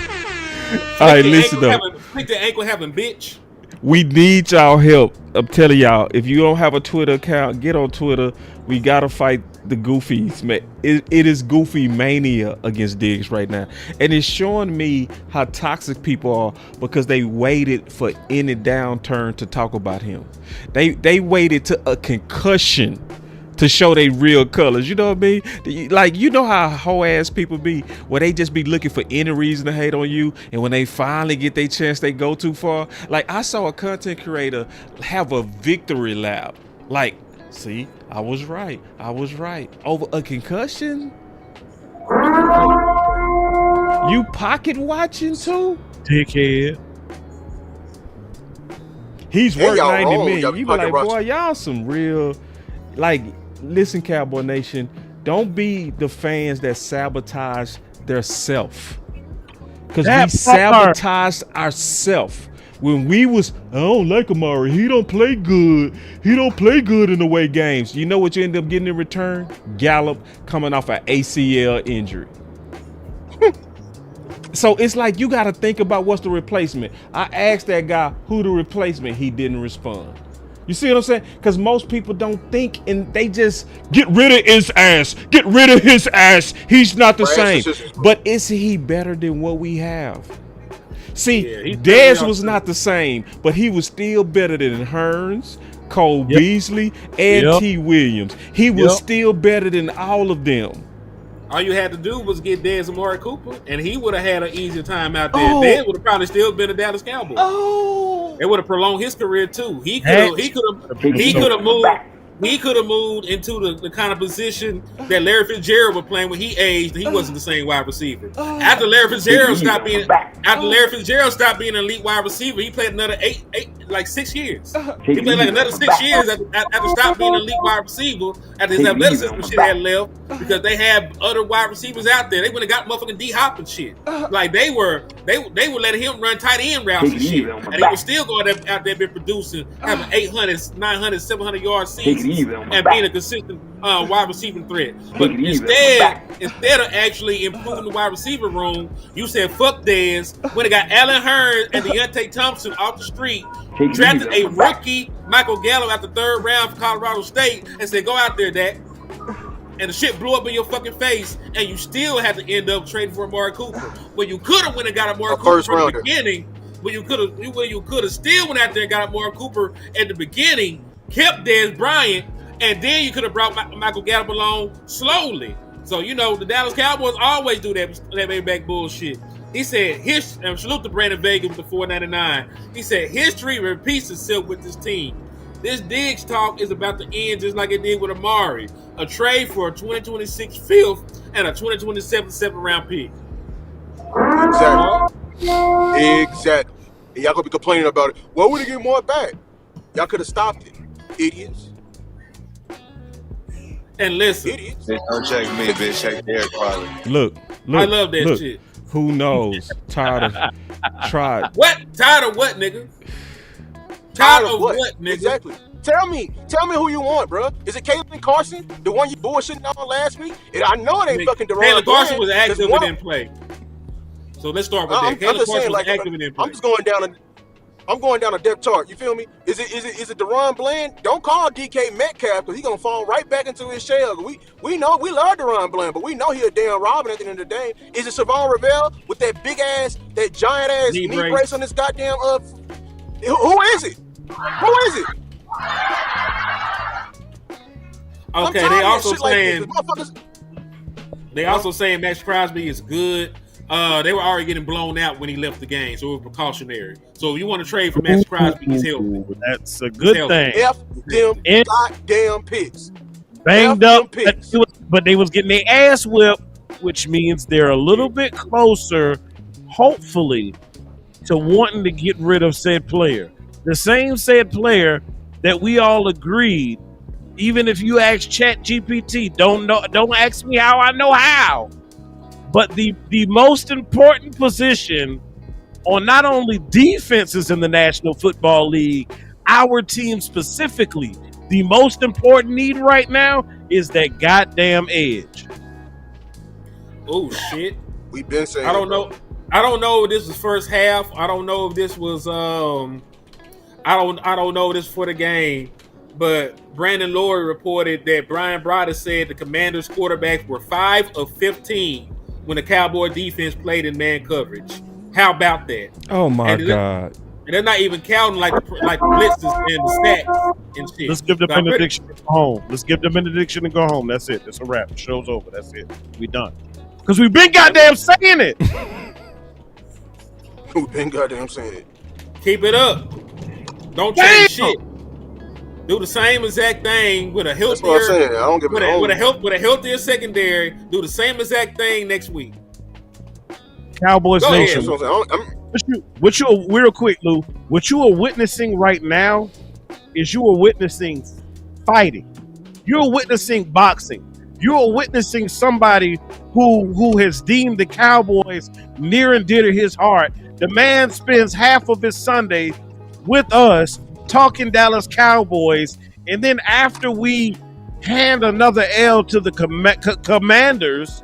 All right, listen though. Think the ankle having bitch. We need y'all help. I'm telling y'all, if you don't have a Twitter account, get on Twitter. We gotta fight the goofies, man. It is goofy mania against Diggs right now, and it's showing me how toxic people are because they waited for any downturn to talk about him. They waited to a concussion to show they real colors. You know what I mean? Like, you know how hoe ass people be, where they just be looking for any reason to hate on you, and when they finally get their chance, they go too far. Like, I saw a content creator have a victory lap. Like, see, I was right over a concussion. You pocket watching too, dickhead. He's worth 90 million. You be like, boy, y'all some real, like. Listen, Cowboy Nation, don't be the fans that sabotage their self. Because we sabotaged ourselves. When we was, I don't like Amari. He don't play good. He don't play good in the away games. You know what you end up getting in return? Gallup coming off an ACL injury. So it's like you got to think about what's the replacement. I asked that guy who the replacement. He didn't respond. You see what I'm saying? Because most people don't think, and they just get rid of his ass. Get rid of his ass. He's not the same. But is he better than what we have? See, Dez was not the same, but he was still better than Hearns, Cole Beasley, and T. Williams. He was still better than all of them. All you had to do was get Dez Amari Cooper, and he would have had an easier time out there. Dez would have probably still been a Dallas Cowboy. It would have prolonged his career too. He could have moved. he could have moved into the kind of position that Larry Fitzgerald was playing when he aged. He wasn't the same wide receiver. After Larry Fitzgerald stopped being an elite wide receiver, he played another 6 years. He played like another 6 years after stopped being an elite wide receiver. After his athleticism shit had left, because they had other wide receivers out there. They would have got motherfucking D Hop and shit. Like they were letting him run tight end routes and shit, and he was still going out there been producing, having 800, 900, 700 yard seasons, and being a consistent wide receiving threat. But instead of actually improving the wide receiver room, you said fuck Dez. When they got Allen Hurns and Deontay Thompson off the street, drafted a rookie Michael Gallup at the 3rd round for Colorado State, and said go out there, Dak. And the shit blew up in your fucking face, and you still had to end up trading for Amari Cooper. When you could have went and got Amari Cooper from the beginning, when you could have still went out there and got Amari Cooper at the beginning, kept Dez Bryant, and then you could have brought Michael Gallup along slowly. So, the Dallas Cowboys always do that back bullshit. He said, salute to Brandon Vega with the $4.99. He said, history repeats itself with this team. This Diggs talk is about to end just like it did with Amari. A trade for a 2026 5th and a 2027 7th-round pick. Exactly. And y'all gonna be complaining about it. Why would he get more back? Y'all could have stopped it, idiots. And listen, idiots. Don't check me, bitch. Check Derek Farley. Look. I love that shit. Who knows? Tired of what? Tired of what, nigga? Tired of what, nigga? Exactly. Tell me who you want, bro. Is it Caitlin Carson, the one you bullshitting on last week? And I know it ain't fucking DeRozan. Caitlin Carson was active and didn't play. So let's start with that. Caitlin Carson was active and didn't play. I'm going down a depth chart. You feel me? Is it Deron Bland? Don't call DK Metcalf because he's gonna fall right back into his shell. We know we love Deron Bland, but we know he a damn Robin at the end of the day. Is it Savon Ravel with that big ass, that giant ass knee brace on his goddamn who is it? Who is it? Okay, they also saying Max Crosby is good. They were already getting blown out when he left the game, so it was precautionary. So if you want to trade for Max Crosby, he's healthy. That's a good thing. F them goddamn picks. Banged up, but they was getting their ass whipped, which means they're a little bit closer, hopefully, to wanting to get rid of said player. The same said player that we all agreed, even if you ask ChatGPT, don't ask me how I know how. But the most important position on not only defenses in the National Football League, our team specifically, the most important need right now is that goddamn edge. Oh shit. We've been saying I don't know if this was first half. I don't know if this was I don't know this for the game, but Brandon Laurie reported that Brian Broaddus said the Commanders quarterbacks were 5 of 15 when the Cowboy defense played in man coverage. How about that? Oh my God. And they're not even counting like the blitzes and the stacks and shit. Let's give the benediction and go home. Let's give the benediction and go home. That's it. That's a wrap. The show's over. That's it. We done. Because we've been goddamn saying it. We've been goddamn saying it. Keep it up. Don't change shit. Do the same exact thing with a healthier. That's what I'm saying. I don't give with a healthier secondary. Do the same exact thing next week. Cowboys Nation. Real quick, Lou. What you are witnessing right now is you are witnessing fighting. You're witnessing boxing. You are witnessing somebody who has deemed the Cowboys near and dear to his heart. The man spends half of his Sunday with us talking Dallas Cowboys, and then after we hand another L to the Commanders,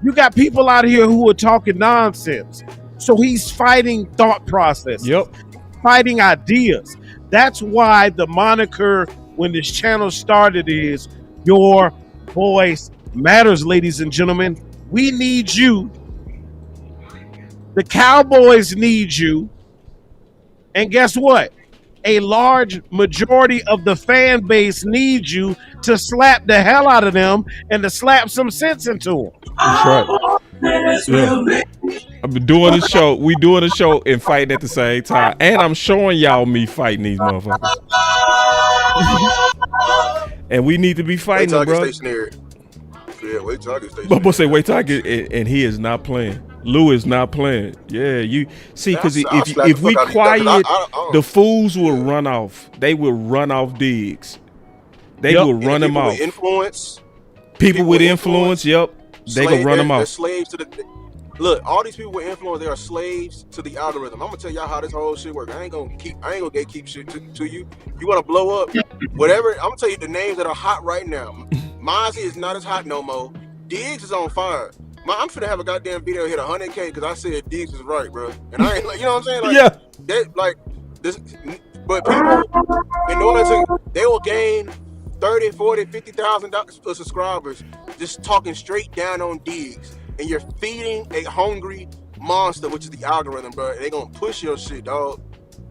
you got people out here who are talking nonsense. So he's fighting thought process. Yep. Fighting ideas. That's why the moniker when this channel started is Your Voice Matters, ladies and gentlemen. We need you. The Cowboys need you. And guess what? A large majority of the fan base needs you to slap the hell out of them and to slap some sense into them. That's right. Yeah. I've been doing the show. We doing the show and fighting at the same time. And I'm showing y'all me fighting these motherfuckers. And we need to be Wait fighting till I them, get bro. stationary. Yeah, wait till I get stationary. But boy say, wait till I get, and he is not playing. Lou is not playing. Yeah, you see, because I'll slap if the we fuck out of you, 'cause quiet, I the fools will run off. They will run off Diggs. They will run him off. With influence. People with influence, yep. They gonna run them They're off. slaves to the. Look, all these people with influence, they are slaves to the algorithm. I'm gonna tell y'all how this whole shit works. I ain't gonna gatekeep shit to you. You wanna blow up, whatever. I'm gonna tell you the names that are hot right now. Mozzie is not as hot no more. Diggs is on fire. I'm finna have a goddamn video hit 100K because I said Diggs is right, bro. And I ain't like, you know what I'm saying? Like, yeah. That like this, but people, in order to, they will gain 30, 40, 50,000 subscribers just talking straight down on Diggs. And you're feeding a hungry monster, which is the algorithm, bro. They're gonna push your shit, dog.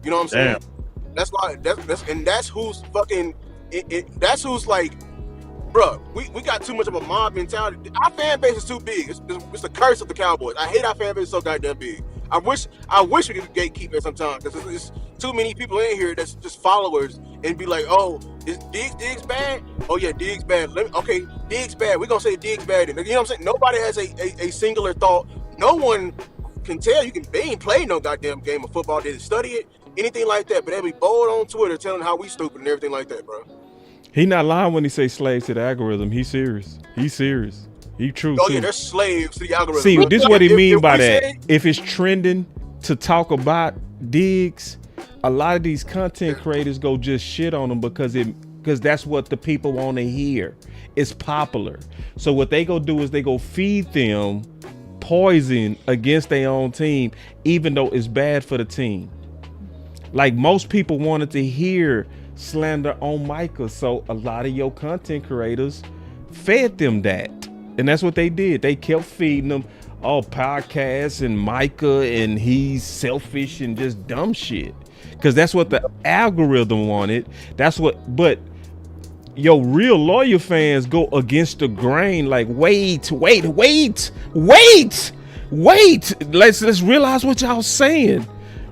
You know what I'm saying? Damn. That's why that's who's fucking that's who's like, bro, we got too much of a mob mentality. Our fan base is too big. It's the curse of the Cowboys. I hate our fan base so goddamn big. I wish we could gatekeep it sometimes because it's too many people in here that's just followers and be like, oh, is Diggs bad? Oh yeah, Diggs bad. Okay, Diggs bad. We're gonna say Diggs bad. You know what I'm saying? Nobody has a singular thought. No one can tell they ain't played no goddamn game of football. They didn't study it, anything like that. But they be bold on Twitter telling how we stupid and everything like that, bro. He not lying when he say slaves to the algorithm. He's serious. He's serious. He true. Oh too. yeah, they're slaves to the algorithm. See, this is what he mean by that. Say, if it's trending to talk about Diggs, a lot of these content creators go just shit on them because that's what the people want to hear. It's popular. So what they go do is they go feed them poison against their own team, even though it's bad for the team. Like most people wanted to hear slander on Micah, so a lot of your content creators fed them that. And that's what they did. They kept feeding them all podcasts and Micah, and he's selfish and just dumb shit. Because that's what the algorithm wanted. But your real loyal fans go against the grain. Like, wait. Let's realize what y'all saying.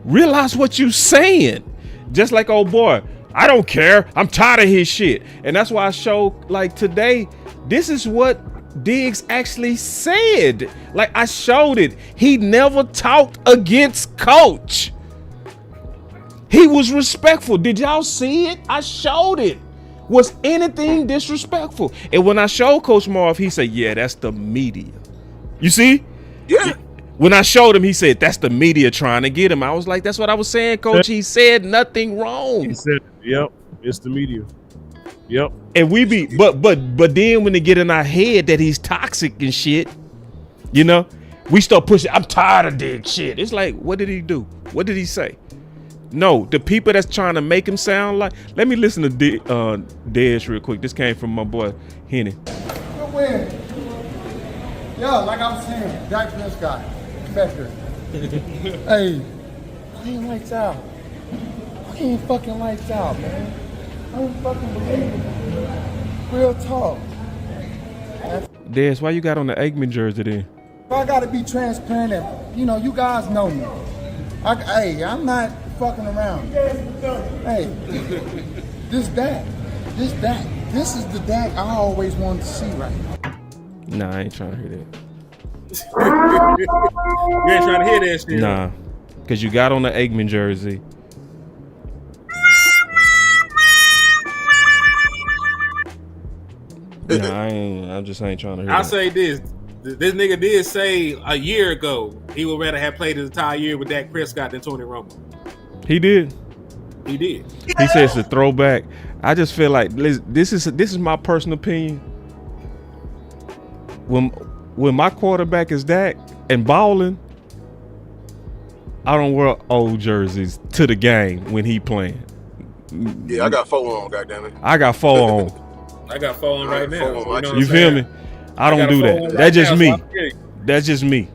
Realize what you saying. Just like old boy, I don't care. I'm tired of his shit. And that's why I show like today, this is what Diggs actually said. Like I showed it. He never talked against coach. He was respectful. Did y'all see it? I showed it. Was anything disrespectful? And when I showed Coach Marv, he said, yeah, that's the media. You see? Yeah. When I showed him, he said, that's the media trying to get him. I was like, that's what I was saying, Coach. He said nothing wrong. He said, yep, it's the media. Yep. And we be, but then when they get in our head that he's toxic and shit, you know, we start pushing. I'm tired of Diggs shit. It's like, what did he do? What did he say? No, the people that's trying to make him sound like. Let me listen to Dez real quick. This came from my boy Henny. Good win. Yeah, like I was saying, Dak Prescott, better. Hey, fucking lights out. Fucking lights out, man. Unfucking believable. Real talk. Dez, why you got on the Aikman jersey then? I gotta be transparent. And, you guys know me. I'm not fucking around. Hey, this Dak. This is the Dak I always wanted to see right now. Nah, I ain't trying to hear that. You ain't trying to hear that shit. Nah, because you got on the Aikman jersey. Nah, I just ain't trying to hear I'll that. say this. This nigga did say a year ago he would rather have played his entire year with Dak Prescott than Tony Romo. He did. He did. He says it's a throwback. I just feel like this is my personal opinion. When my quarterback is Dak and balling, I don't wear old jerseys to the game when he playing. Yeah, I got 4 on, goddammit. I got 4 on. I got 4 on right now. You feel me? I don't do that. That's just me. That's just me.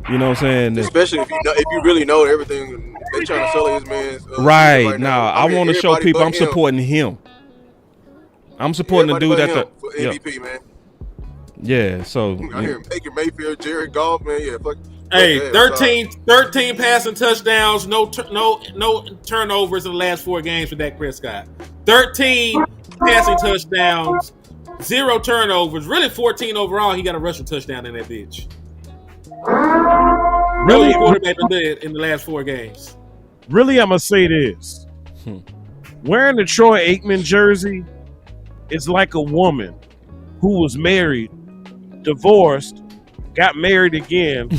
You know what I'm saying? Especially if you really know everything, they trying to sell his man's. Right now, I want to show people I'm supporting him. I'm supporting the dude at the MVP, man. Yeah, so I hear Baker Mayfield, Jared Goff, man. Yeah, fuck. Hey, 13 passing touchdowns, no turnovers in the last 4 games for Dak Prescott. 13 passing touchdowns, 0 turnovers, really 14 overall. He got a rushing touchdown in that bitch. Really, quarterback in the last 4 games. Really, I'm gonna say this: wearing the Troy Aikman jersey is like a woman who was married, divorced, got married again,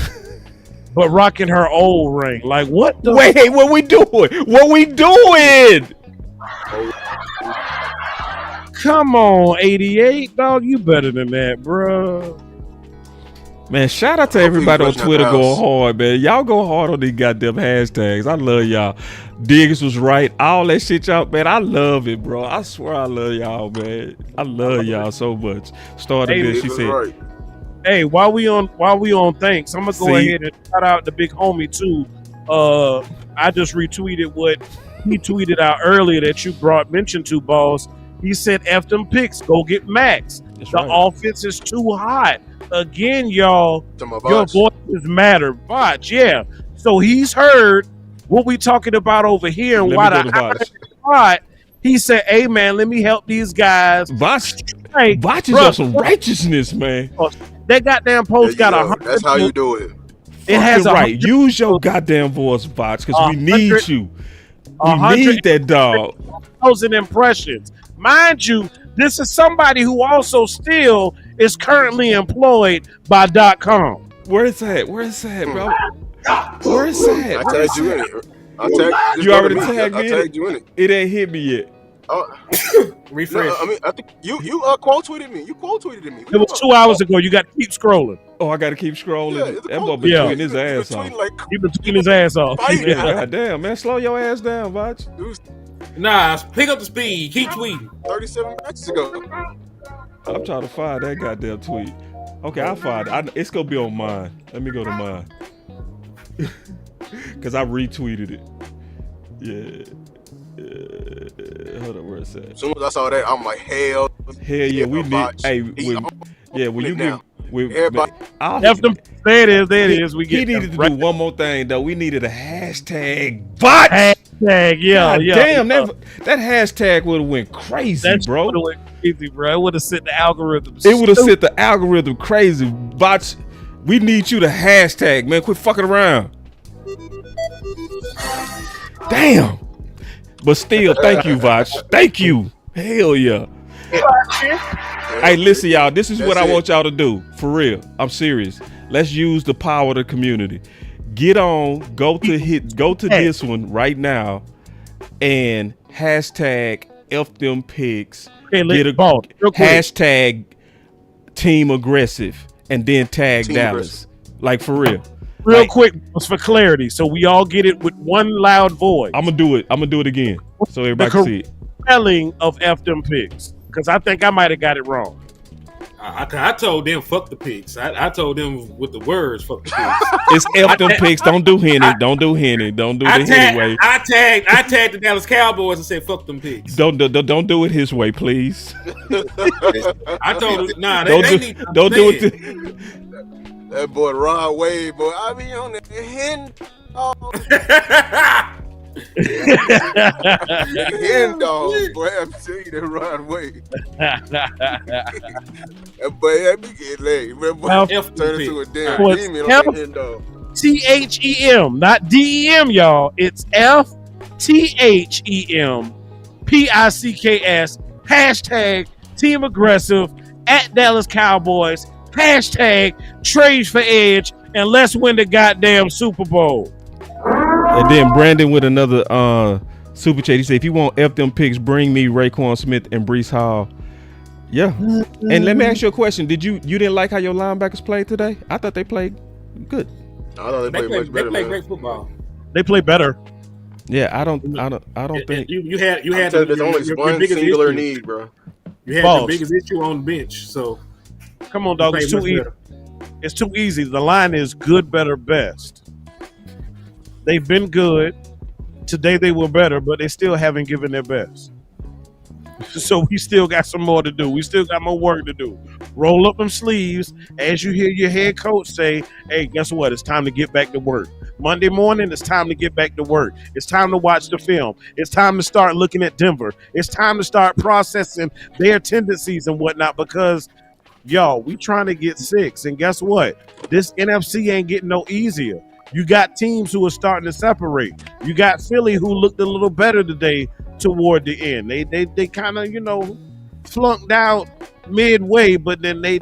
but rocking her old ring. Like, what the? Wait, what we doing? What we doing? Come on, 88, dog. You better than that, bro. Man, shout out to everybody on Twitter going hard, man. Y'all go hard on these goddamn hashtags. I love y'all. Diggs was right. All that shit, y'all, man. I love it, bro. I swear I love y'all, man. I love y'all so much. Started this, she said. Right. Hey, while we on thanks, I'm gonna go ahead and shout out the big homie too. I just retweeted what he tweeted out earlier that you mentioned to, boss. He said, "F them picks, go get Max. The offense is too hot." Again, y'all, your voices matter. Botch, yeah. So he's heard what we talking about over here, and why the hot. He said, "Hey man, let me help these guys." Botch is on some righteousness, man. That goddamn post got 100. That's how you do it. It has right. Use your goddamn voice, Botch, because we need you. We need that dog. 1,000 impressions, mind you. This is somebody who also still is currently employed by .com. Where is that? Bro? Where is that? I tagged you in it. You already tagged me in it? I tagged you in it. It ain't hit me yet. Refresh. No, I mean, I think you quote tweeted me. You quote tweeted me. It was 2 hours ago. You got to keep scrolling. Oh, I got to keep scrolling. Yeah, that boy been tweeting his ass off. He been tweeting his ass off. God damn, man. Slow your ass down, Botch. Nah, pick up the speed. Keep tweeting. 37 matches ago. I'm trying to find that goddamn tweet. Okay, I'll find it. It's going to be on mine. Let me go to mine. Because I retweeted it. Yeah. Hold on, where it's at? As soon as I saw that, I'm like, hell yeah, we need. Hey, when you get. Everybody. There it is. We he needed to do one more thing, though. We needed a hashtag bot. Hashtag, yeah. Damn, that hashtag would have went crazy, bro. It would have set the algorithm. It would have set the algorithm crazy. Bots, we need you to hashtag, man. Quit fucking around. Damn. But still, thank you, Vach. Thank you. Hell yeah. Hey, listen, y'all. This is what I want y'all to do. For real. I'm serious. Let's use the power of the community. Get on, go to this one right now and hashtag F them picks. Get a ball. Hashtag team aggressive and then tag Team Dallas. Like for real. Real quick, for clarity, so we all get it with one loud voice. I'm gonna do it again, so everybody can see it. Spelling of F them picks, because I think I might have got it wrong. I told them fuck the picks. I told them with the words fuck the picks. It's F them picks. Don't do Henny. Don't do Henny. Don't do the Henny way. I tagged the Dallas Cowboys and said fuck them picks. Don't do it his way, please. I told them nah. Don't do it. That boy Rod Wave, boy. I be on the hen hen dog, boy. I'm telling you that Rod Wave. That boy, that be getting laid. Boy, turn into a damn demon on that hen dog. THEM, not DEM, y'all. It's FTHEM PICKS. Hashtag Team Aggressive at Dallas Cowboys. Hashtag trade for Edge, and let's win the goddamn Super Bowl. And then Brandon with another super chat. He said, if you want F them picks, bring me Raekwon Smith and Breece Hall. Yeah. And let me ask you a question. You didn't like how your linebackers played today? I thought they played good. I thought they played much better. They play great football. They play better. Yeah, I don't think you had there's only one singular need, bro. You had the biggest issue on the bench, so come on, dog. It's too easy. It's too easy. The line is good, better, best. They've been good. Today they were better, but they still haven't given their best. So we still got some more to do. We still got more work to do. Roll up them sleeves as you hear your head coach say, hey, guess what? It's time to get back to work. Monday morning, it's time to get back to work. It's time to watch the film. It's time to start looking at Denver. It's time to start processing their tendencies and whatnot because, y'all, we trying to get 6. And guess what? This NFC ain't getting no easier. You got teams who are starting to separate. You got Philly who looked a little better today toward the end. They kind of, flunked out midway, but then they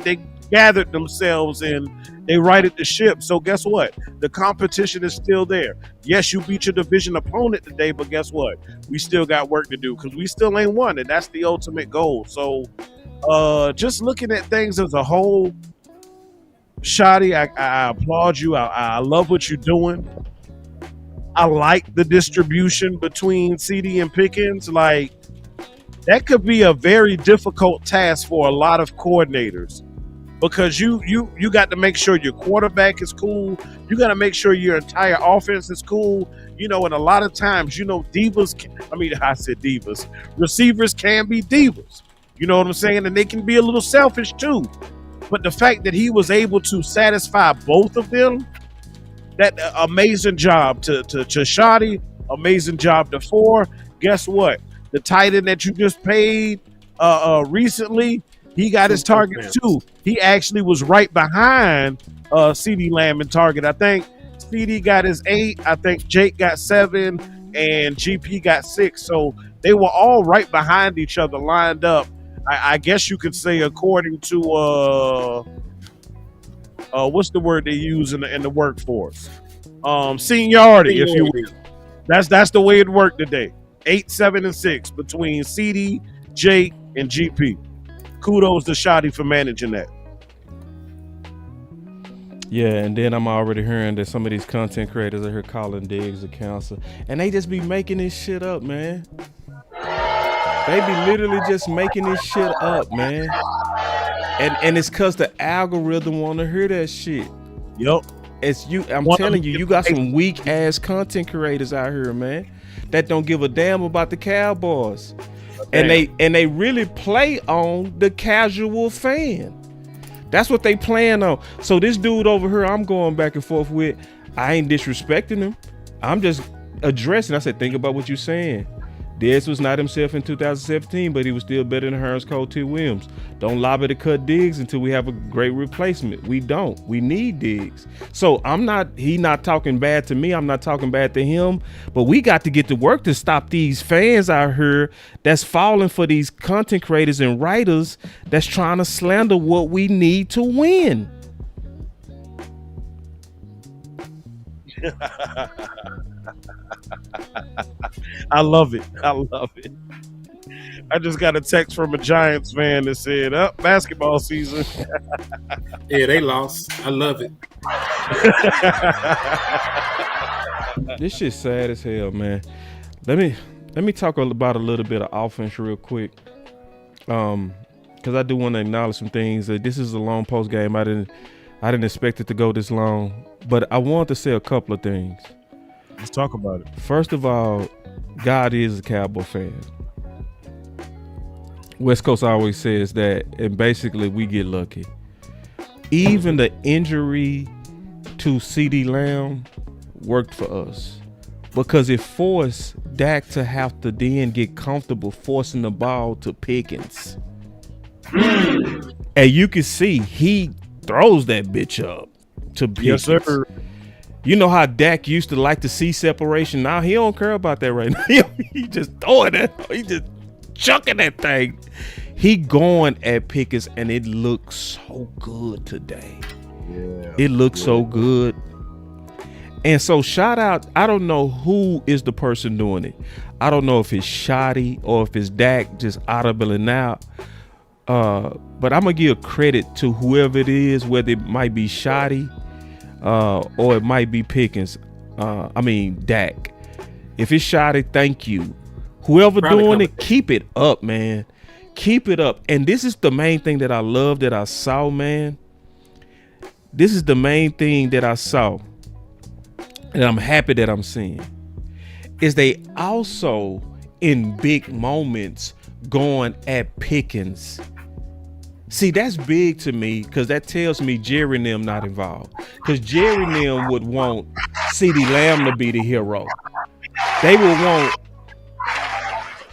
gathered themselves and they righted the ship. So guess what? The competition is still there. Yes, you beat your division opponent today, but guess what? We still got work to do because we still ain't won, and that's the ultimate goal. So just looking at things as a whole, Shotty, I applaud you. I love what you're doing. I like the distribution between CD and Pickens. Like, that could be a very difficult task for a lot of coordinators because you got to make sure your quarterback is cool. You got to make sure your entire offense is cool. And a lot of times, receivers can be divas. You know what I'm saying? And they can be a little selfish too. But the fact that he was able to satisfy both of them, that amazing job to Shotty, amazing job to Four. Guess what? The tight end that you just paid recently, he got his target too. He actually was right behind CeeDee Lamb in target. I think CeeDee got his 8. I think Jake got 7, and GP got 6. So they were all right behind each other, lined up. I guess you could say according to what's the word they use in the workforce? Seniority, if you will. That's the way it worked today. 8, 7, and 6 between CD, Jake, and GP. Kudos to Shotty for managing that. Yeah, and then I'm already hearing that some of these content creators are here calling Diggs a counselor, and they just be making this shit up, man. They be literally just making this shit up, man. And it's cause the algorithm want to hear that shit. Yup. I'm telling you, you got some weak ass content creators out here, man, that don't give a damn about the Cowboys. And they really play on the casual fan. That's what they playing on. So this dude over here, I'm going back and forth with, I ain't disrespecting him. I'm just addressing. I said, think about what you're saying. Diggs was not himself in 2017, but he was still better than Hearns, Cole, T. Williams. Don't lobby to cut Diggs until we have a great replacement. We don't. We need Diggs. So he not talking bad to me. I'm not talking bad to him. But we got to get to work to stop these fans out here that's falling for these content creators and writers that's trying to slander what we need to win. I love it. I just got a text from a Giants fan that said, basketball season. Yeah, they lost. I love it. This shit's sad as hell, man. Let me talk about a little bit of offense real quick. Because I do want to acknowledge some things. This is a long post game. I didn't expect it to go this long. But I want to say a couple of things. Let's talk about it. First of all, God is a Cowboy fan. West Coast always says that, and basically we get lucky. Even the injury to CeeDee Lamb worked for us because it forced Dak to have to then get comfortable forcing the ball to Pickens. And you can see he throws that bitch up to Pickens. Yes, sir. You know how Dak used to like to see separation. Now he don't care about that right now. He just throwing that. He just chucking that thing. He going at Pickens, and it looks so good today. Yeah, it looks so good. And so shout out, I don't know who is the person doing it. I don't know if it's Shotty or if it's Dak just audibly out. But I'm going to give credit to whoever it is, whether it might be Shotty or it might be Pickens. Dak. If it's Shotty, thank you. Whoever doing it, keep it up, man. Keep it up. And this is the main thing that I love that I saw, man. This is the main thing that I saw. And I'm happy that I'm seeing. Is they also, in big moments, going at Pickens. See, that's big to me because that tells me Jerry and them not involved. Because Jerry and them would want CeeDee Lamb to be the hero. They would want.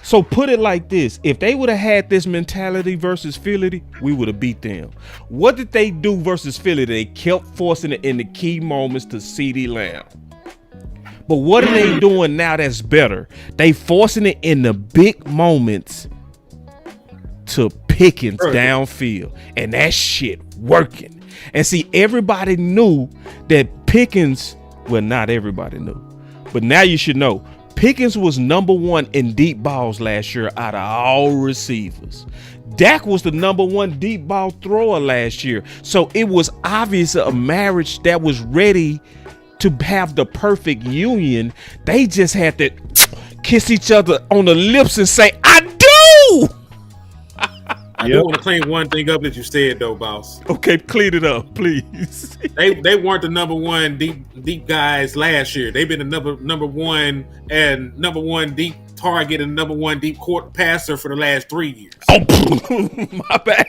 So put it like this. If they would have had this mentality versus Philly, we would have beat them. What did they do versus Philly? They kept forcing it in the key moments to CeeDee Lamb. But what are they doing now that's better? They forcing it in the big moments to Pickens downfield, and that shit working. And see, everybody knew that Pickens, well, not everybody knew, but now you should know, Pickens was number one in deep balls last year out of all receivers. Dak was the number one deep ball thrower last year. So it was obvious a marriage that was ready to have the perfect union. They just had to kiss each other on the lips and say, I do. I do want to clean one thing up that you said, though, boss. Okay, clean it up, please. They weren't the number one deep guys last year. They've been the number one and number one deep target and number one deep court passer for the last 3 years. Oh, my bad.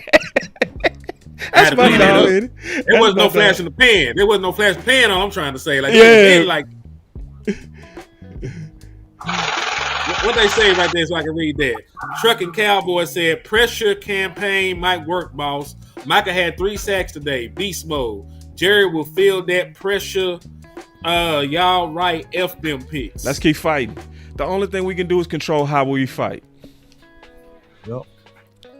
That's my bad. There was no flash in the pan. There was no flash in the pan. All I'm trying to say, like, what they say right there, so I can read that. Trucking Cowboy said, pressure campaign might work, boss. Micah had 3 sacks today. Beast mode. Jerry will feel that pressure. Y'all right. F them picks. Let's keep fighting. The only thing we can do is control how we fight. Yep.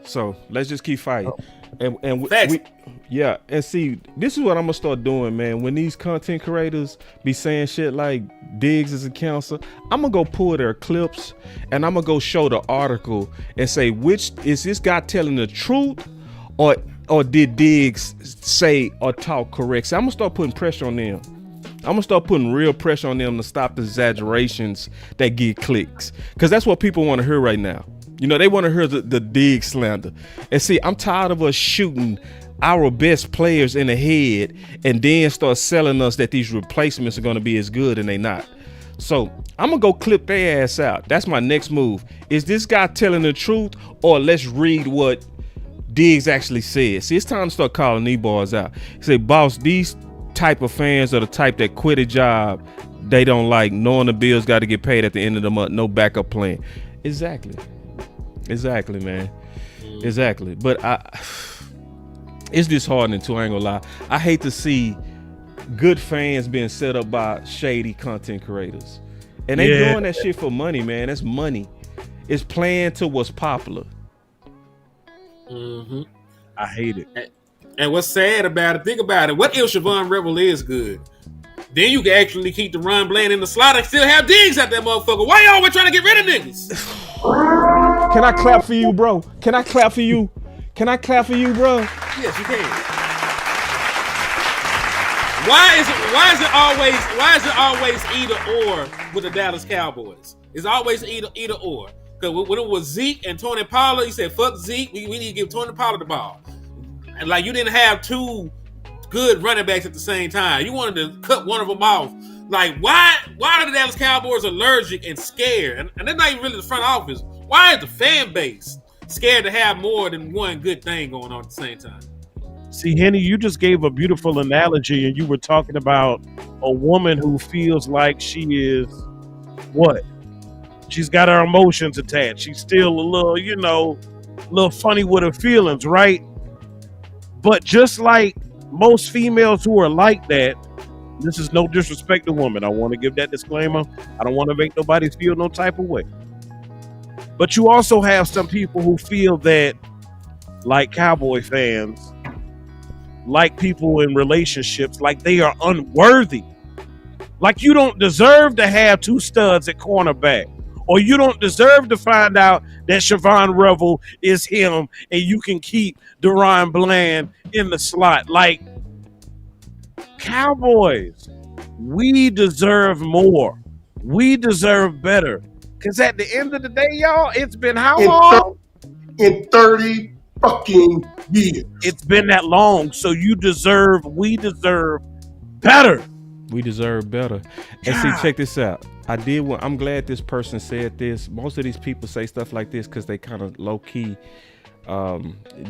So let's just keep fighting. And and see, this is what I'm gonna start doing, man. When these content creators be saying shit like Diggs is a counselor, I'm gonna go pull their clips and I'm gonna go show the article and say, which is this guy telling the truth, or did Diggs say or talk correct? So I'm gonna start putting pressure on them. I'm gonna start putting real pressure on them to stop the exaggerations that get clicks, because that's what people want to hear right now. You know, they want to hear the Diggs slander. And see, I'm tired of us shooting our best players in the head and then start selling us that these replacements are going to be as good, and they not. So I'm going to go clip their ass out. That's my next move. Is this guy telling the truth, or let's read what Diggs actually said? See, it's time to start calling these boys out. Say, boss, these type of fans are the type that quit a job they don't like, knowing the bills got to get paid at the end of the month, no backup plan. Exactly, man. Exactly. But it's disheartening too, I ain't gonna lie. I hate to see good fans being set up by shady content creators. And they doing that shit for money, man. That's money. It's playing to what's popular. Mm-hmm. I hate it. And what's sad about it, think about it. What if Siobhan Rebel is good? Then you can actually keep the run playing in the slot and still have Diggs at that motherfucker. Why y'all always trying to get rid of niggas? Can I clap for you, bro? Can I clap for you? Can I clap for you, bro? Yes, you can. Why is it always either or with the Dallas Cowboys? It's always either or. Because when it was Zeke and Tony Pollard, he said, fuck Zeke, we need to give Tony Pollard the ball. And like, you didn't have two good running backs at the same time. You wanted to cut one of them off. Like, why are the Dallas Cowboys allergic and scared? And they're not even really the front office. Why is the fan base scared to have more than one good thing going on at the same time? See, Henny, you just gave a beautiful analogy, and you were talking about a woman who feels like she is what? She's got her emotions attached. She's still a little funny with her feelings, right? But just like most females who are like that, this is no disrespect to women. I want to give that disclaimer. I don't want to make nobody feel no type of way. But you also have some people who feel that, like Cowboy fans, like people in relationships, like they are unworthy. Like you don't deserve to have two studs at cornerback. Or you don't deserve to find out that Siobhan Revel is him and you can keep Deron Bland in the slot. Like, Cowboys, we deserve more. We deserve better. Because at the end of the day, y'all, it's been how long? In 30 fucking years. It's been that long. So we deserve better. We deserve better. And see, check this out. I'm glad this person said this. Most of these people say stuff like this because they kind of low key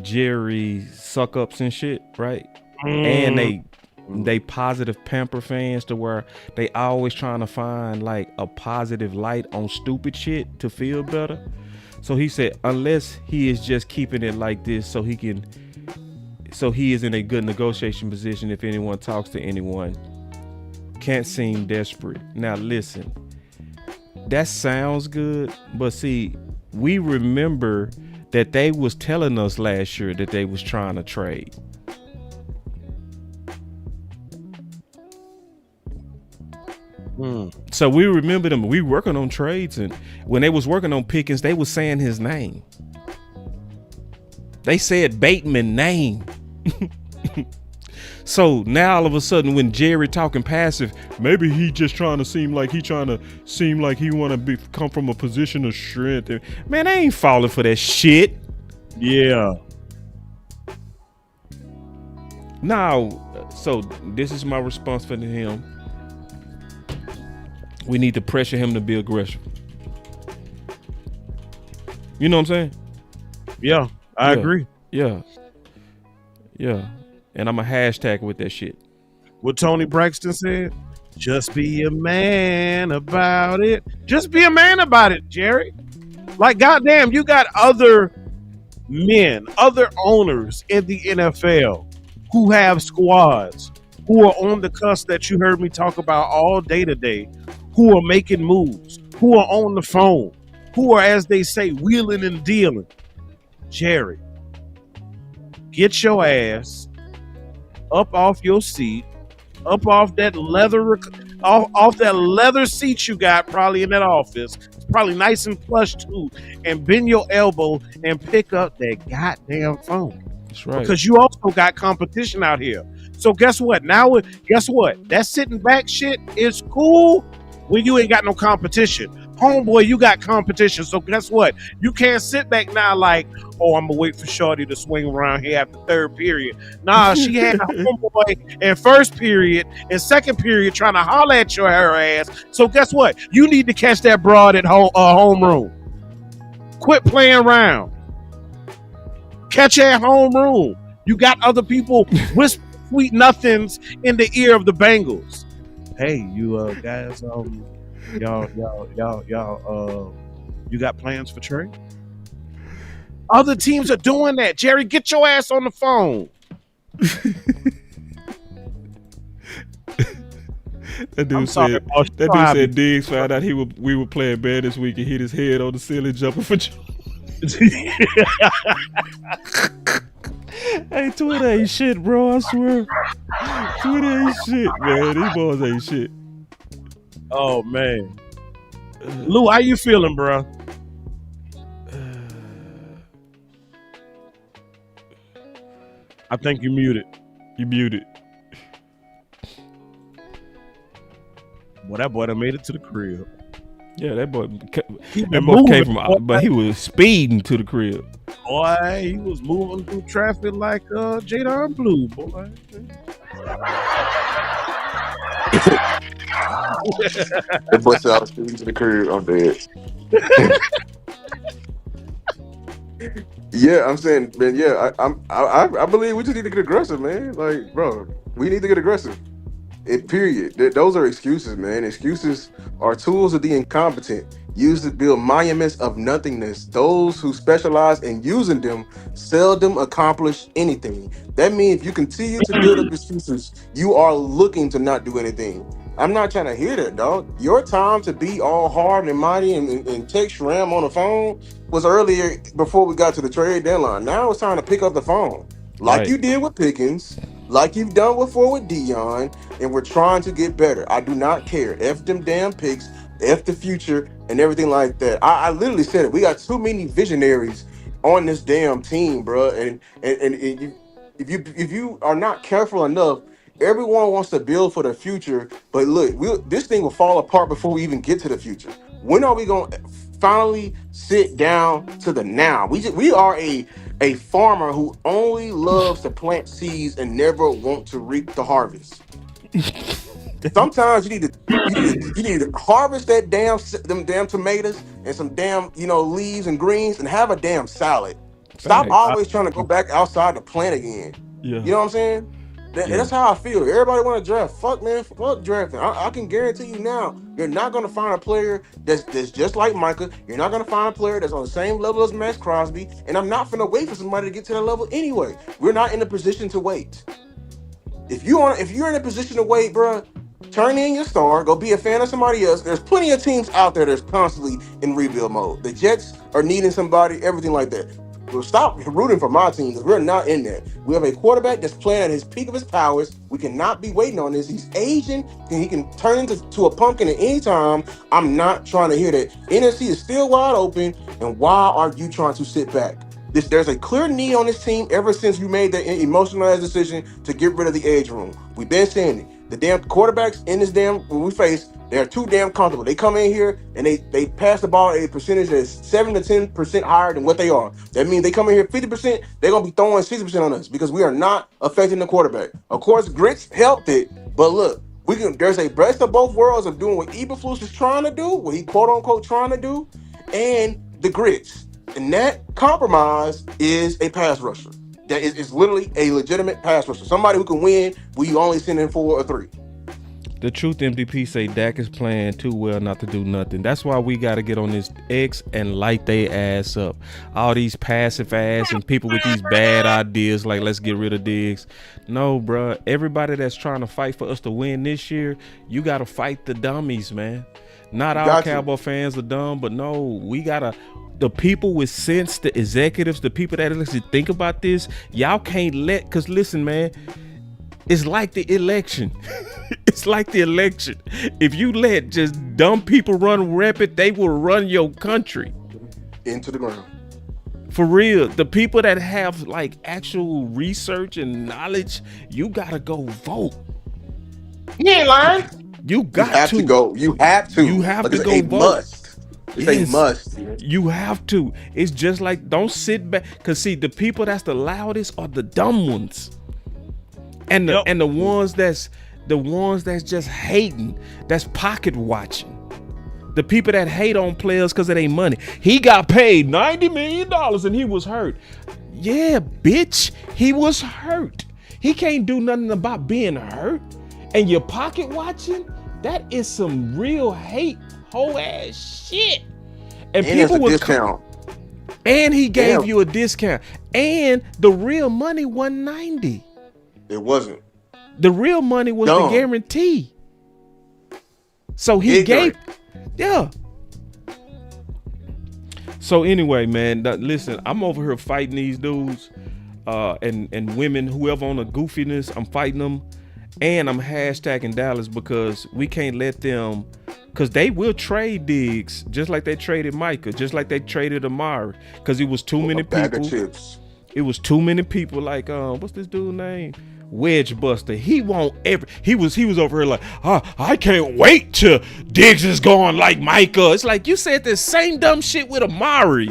Jerry suck ups and shit, right? And they positive pamper fans to where they always trying to find like a positive light on stupid shit to feel better. So he said, unless he is just keeping it like this so he is in a good negotiation position if anyone talks to anyone. Can't seem desperate. Now listen, that sounds good, but see, we remember that they was telling us last year that they was trying to trade. So we remember them. We working on trades, and when they was working on Pickens, they was saying his name. They said Bateman name. So now all of a sudden, when Jerry talking passive, maybe he just trying to seem like he want to come from a position of strength. Man, I ain't falling for that shit. Yeah. Now, so this is my response for him. We need to pressure him to be aggressive. You know what I'm saying? Yeah, I agree. Yeah. And I'm a hashtag with that shit. What Tony Braxton said, just be a man about it. Just be a man about it, Jerry. Like, goddamn, you got other men, other owners in the NFL who have squads, who are on the cusp that you heard me talk about all day today, who are making moves, who are on the phone, who are, as they say, wheeling and dealing. Jerry, get your ass up off your seat, up off that off that leather seat you got probably in that office. It's probably nice and plush too. And bend your elbow and pick up that goddamn phone. That's right. Because you also got competition out here. So guess what? That sitting back shit is cool when you ain't got no competition. Homeboy, you got competition. So guess what? You can't sit back now like, oh, I'm going to wait for Shorty to swing around here after third period. Nah, she had a homeboy in first period and second period trying to holler at her ass. So guess what? You need to catch that broad at homeroom. Quit playing around. Catch her at homeroom. You got other people whisper sweet nothings in the ear of the Bengals. Hey, you guys, y'all, you got plans for trade? Other teams are doing that. Jerry, get your ass on the phone. That dude said Diggs found out we were playing bad this week and hit his head on the ceiling jumping for joy. Hey, Twitter ain't shit, bro. I swear. Twitter ain't shit, man. These boys ain't shit. Oh, man. Lou, how you feeling, bro? I think you muted. You muted. Well, that boy done made it to the crib. Yeah, that boy came from, but he was speeding to the crib. Boy, he was moving through traffic like Jadon Blue, boy. That boy said I was speeding to the crib. I'm dead. Yeah, I'm saying, man. Yeah, I believe we just need to get aggressive, man. Like, bro, we need to get aggressive. Period. Those are excuses, man. Excuses are tools of the incompetent, used to build monuments of nothingness. Those who specialize in using them seldom accomplish anything. That means if you continue to build up excuses, you are looking to not do anything. I'm not trying to hear that, dog. Your time to be all hard and mighty and text Ram on the phone was earlier before we got to the trade deadline. Now it's time to pick up the phone. Like you did with Pickens, like you've done before with Dion, and we're trying to get better. I do not care. F them damn picks, F the future, and everything like that. I literally said it. We got too many visionaries on this damn team, bro. And if you are not careful enough, everyone wants to build for the future. But look, this thing will fall apart before we even get to the future. When are we going to finally sit down to the now? We are a farmer who only loves to plant seeds and never want to reap the harvest. Sometimes you need to harvest that them damn tomatoes and some damn leaves and greens and have a damn salad. Stop Facts. always trying to go back outside the plant again. Yeah. You know what I'm saying? That's how I feel. Everybody want to draft. Fuck man, fuck drafting. I can guarantee you now, you're not gonna find a player that's just like Micah. You're not gonna find a player that's on the same level as Max Crosby. And I'm not finna wait for somebody to get to that level anyway. We're not in a position to wait. If you're in a position to wait, bro, turn in your star. Go be a fan of somebody else. There's plenty of teams out there that's constantly in rebuild mode. The Jets are needing somebody, everything like that. Well, stop rooting for my team because we're not in there. We have a quarterback that's playing at his peak of his powers. We cannot be waiting on this. He's aging and he can turn into a pumpkin at any time. I'm not trying to hear that. NFC is still wide open, and why are you trying to sit back? There's a clear need on this team ever since you made that emotionalized decision to get rid of the age room. We've been saying it. The damn quarterbacks in this when we face, they're too damn comfortable. They come in here and they pass the ball at a percentage that's 7 to 10% higher than what they are. That means they come in here 50%, they're gonna be throwing 60% on us because we are not affecting the quarterback. Of course, Grits helped it, but look, there's a best of both worlds of doing what Eberflus is trying to do, what he quote unquote trying to do, and the Grits. And that compromise is a pass rusher. That is literally a legitimate pass rusher. Somebody who can win when you only send in 4 or 3. The truth MDP say Dak is playing too well not to do nothing. That's why we got to get on this X and light they ass up. All these passive ass and people with these bad ideas like let's get rid of Diggs. No, bro. Everybody that's trying to fight for us to win this year, you got to fight the dummies, man. Not all Cowboy fans are dumb, but no, we got to. The people with sense, the executives, the people that actually think about this, y'all can't because listen, man, it's like the election. It's like the election. If you let just dumb people run rapid, they will run your country into the ground. For real. The people that have like actual research and knowledge, you gotta go vote. You ain't lying. You have to go. You have to. You have to go vote. Must. It's a must. You have to. It's just like, don't sit back. Because see, the people that's the loudest are the dumb ones. And the ones that's just hating, that's pocket watching. The people that hate on players because of their money. He got paid $90 million and he was hurt. Yeah, bitch. He was hurt. He can't do nothing about being hurt. And you're pocket watching? That is some real hate. Whole ass shit. And people would discount. And he gave you a discount. And the real money wasn't 90. It wasn't. The real money was the guarantee. So he gave. Yeah. So anyway, man, listen, I'm over here fighting these dudes and women, whoever on the goofiness, I'm fighting them. And I'm hashtagging Dallas because we can't let them. Because they will trade Diggs just like they traded Micah, just like they traded Marv. Because it was too many people. It was too many people like, what's this dude's name? Wedge Buster. He won't ever. He was over here like, I can't wait till Diggs is gone like Micah. It's like you said the same dumb shit with Amari.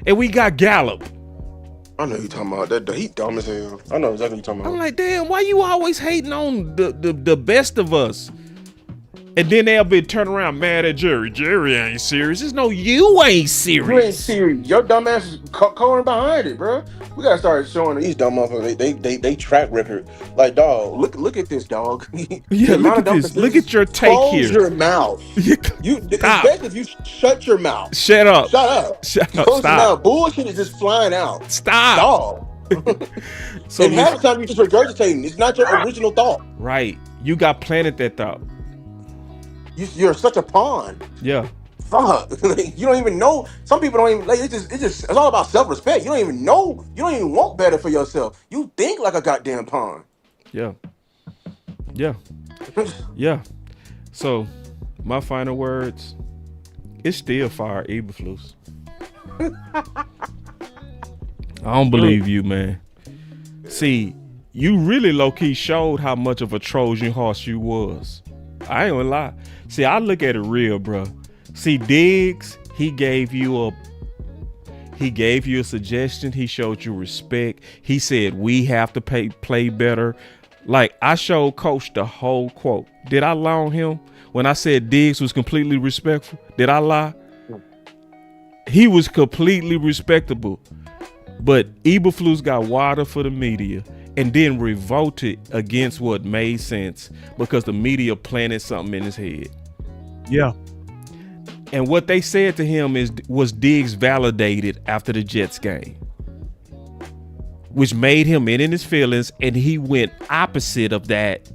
And we got Gallup. I know you talking about that. He dumb as hell. I know exactly what you talking about. I'm like, damn, why you always hating on the best of us? And then they'll be turning around mad at Jerry. Jerry ain't serious. It's no, you ain't serious. You ain't serious. Your dumb ass is calling behind it, bro. We gotta start showing these dumb motherfuckers they track record. Like, dog, look at this, dog. Yeah, look at this. Look at your take here. Close your mouth. It's best if you shut your mouth. Shut up. Shut up. Shut up. Close Stop. your mouth. Bullshit is just flying out. Stop. Dog. So and half the time you just regurgitating. It's not your original thought. Right. You got planted that thought. You're such a pawn. Yeah. Fuck. You don't even know. Some people don't even like it's all about self-respect. You don't even know. You don't even want better for yourself. You think like a goddamn pawn. Yeah. Yeah. Yeah. So my final words, it's still fire Eberflus. I don't believe you, man. See, you really low-key showed how much of a Trojan horse you was. I ain't gonna lie. See, I look at it real, bro. See, Diggs, he gave you a suggestion. He showed you respect. He said we have to play better. Like, I showed Coach the whole quote. Did I lie on him when I said Diggs was completely respectful? Did I lie? He was completely respectable. But Eberflus got water for the media and then revolted against what made sense because the media planted something in his head. Yeah. And what they said to him was Diggs validated after the Jets game, which made him in his feelings, and he went opposite of that.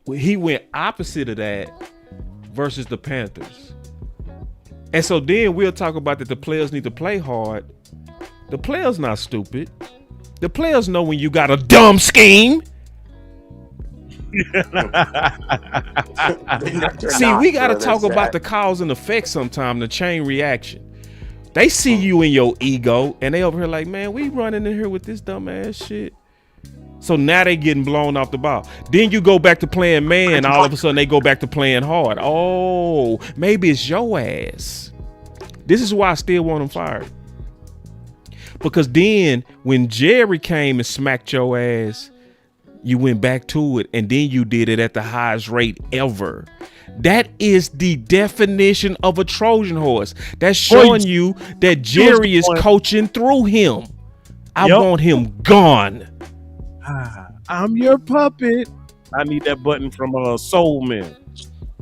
He went opposite of that versus the Panthers. And so then we'll talk about that the players need to play hard. The players not stupid. The players know when you got a dumb scheme. See, we got to talk about the cause and effect sometime, the chain reaction. They see you in your ego and they over here like, man, we running in here with this dumb ass shit. So now they getting blown off the ball. Then you go back to playing man, all of a sudden they go back to playing hard. Oh, maybe it's your ass. This is why I still want him fired. Because then when Jerry came and smacked your ass, you went back to it, and then you did it at the highest rate ever. That is the definition of a Trojan horse. That's showing you that Jerry is coaching through him. I want him gone. I'm your puppet. I need that button from Soul Man.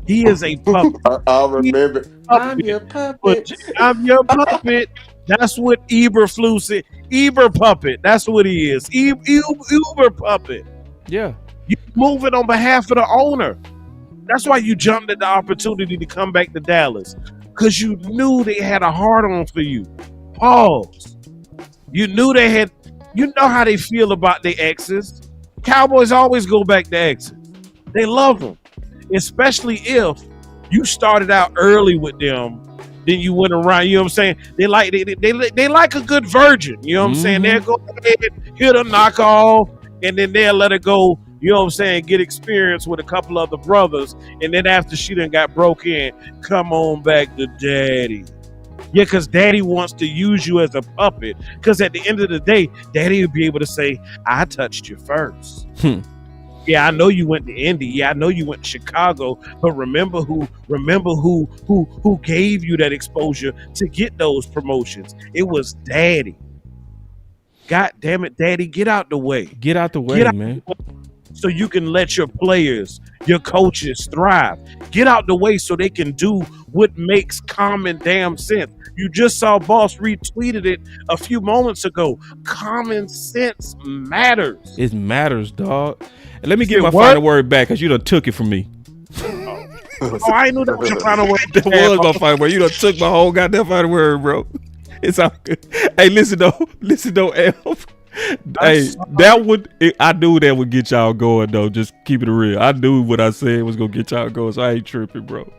He is a puppet. I'll remember. I'm your puppet. I'm your puppet. That's what Eberflus said. Eber puppet. That's what he is. Uber puppet. Yeah. You moving on behalf of the owner. That's why you jumped at the opportunity to come back to Dallas. Because you knew they had a hard on for you. Pause. You knew they had, you know how they feel about their exes. Cowboys always go back to exes. They love them. Especially if you started out early with them, then you went around, you know what I'm saying? They like a good virgin, you know what I'm saying? They'll go ahead, hit a knockoff, and then they'll let it go, you know what I'm saying, get experience with a couple other brothers, and then after she done got broke in, come on back to daddy. Yeah, because daddy wants to use you as a puppet, because at the end of the day, daddy will be able to say, I touched you first. Yeah, I know you went to Indy. Yeah, I know you went to Chicago. But remember who gave you that exposure to get those promotions? It was daddy. God damn it, daddy, get out the way. Get out the way, man. So you can let your players, your coaches thrive. Get out the way so they can do what makes common damn sense. You just saw Boss retweeted it a few moments ago. Common sense matters. It matters, dog. And let me get my final word back because you done took it from me. Oh, I knew that was your final word. That was my final word. You done took my whole goddamn final word, bro. It's all good. Hey, listen though, Elf. Hey, that would, I knew that would get y'all going though. Just keep it real. I knew what I said was gonna get y'all going, so I ain't tripping, bro.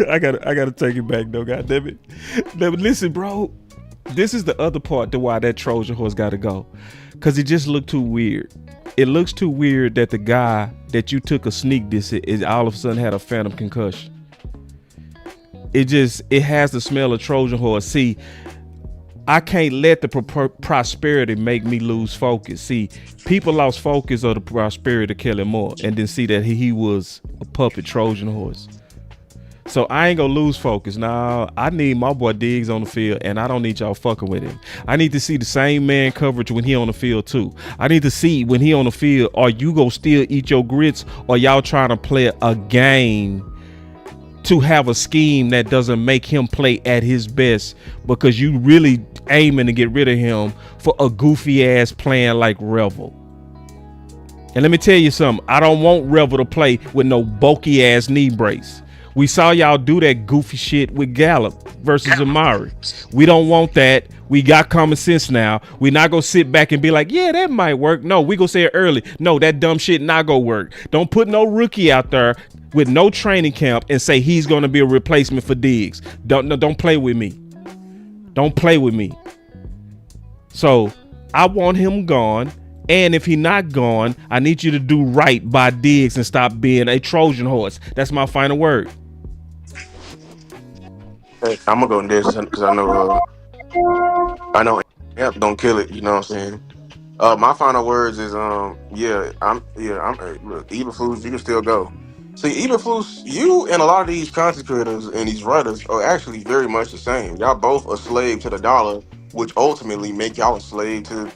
I gotta take it back though, goddamn it. Listen, bro, this is the other part to why that Trojan horse gotta go, cause it just looked too weird. It looks too weird that the guy that you took a sneak diss is all of a sudden had a phantom concussion. It has the smell of Trojan horse. See, I can't let the prosperity make me lose focus. See, people lost focus of the prosperity to kill him more, and then see that he was a puppet Trojan horse. So I ain't gonna lose focus. Nah, I need my boy Diggs on the field, and I don't need y'all fucking with him. I need to see the same man coverage when he on the field too. I need to see when he on the field, are you gonna still eat your grits, or y'all trying to play a game to have a scheme that doesn't make him play at his best because you really aiming to get rid of him for a goofy ass plan like Revel. And let me tell you something, I don't want Revel to play with no bulky ass knee brace. We saw y'all do that goofy shit with Gallup versus Amari. We don't want that. We got common sense now. We not gonna sit back and be like, yeah, that might work. No, we gonna say it early. No, that dumb shit not gonna work. Don't put no rookie out there with no training camp and say he's gonna be a replacement for Diggs. Don't play with me. Don't play with me. So I want him gone. And if he not gone, I need you to do right by Diggs and stop being a Trojan horse. That's my final word. Hey, I'm gonna go in this because I know Yep, don't kill it. You know what I'm saying? My final words is look, Eberflus, you can still go. See, Eberflus, you and a lot of these content creators and these writers are actually very much the same. Y'all both a slave to the dollar, which ultimately make y'all a slave to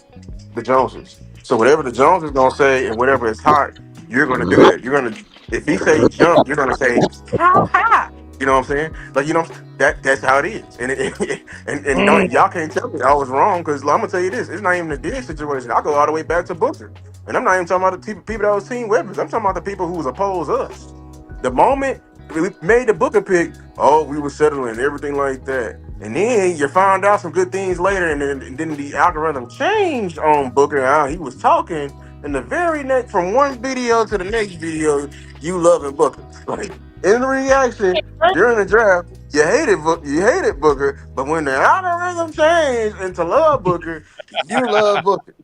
the Joneses. So whatever the Jones is gonna say and whatever is hot, you're gonna do that. You're gonna if he say jump, you're gonna say how high. You know what I'm saying? Like that's how it is. And and don't, y'all can't tell me I was wrong because I'm gonna tell you this: it's not even a dig situation. I go all the way back to Booker, and I'm not even talking about the people that was team weapons. I'm talking about the people who was opposed us. The moment we made the Booker pick, oh, we were settling everything like that. And then you found out some good things later, and then the algorithm changed on Booker and how he was talking. And the very next, from one video to the next video, you loving Booker. Like in the reaction during the draft, you hated Booker, but when the algorithm changed into love Booker, you love Booker.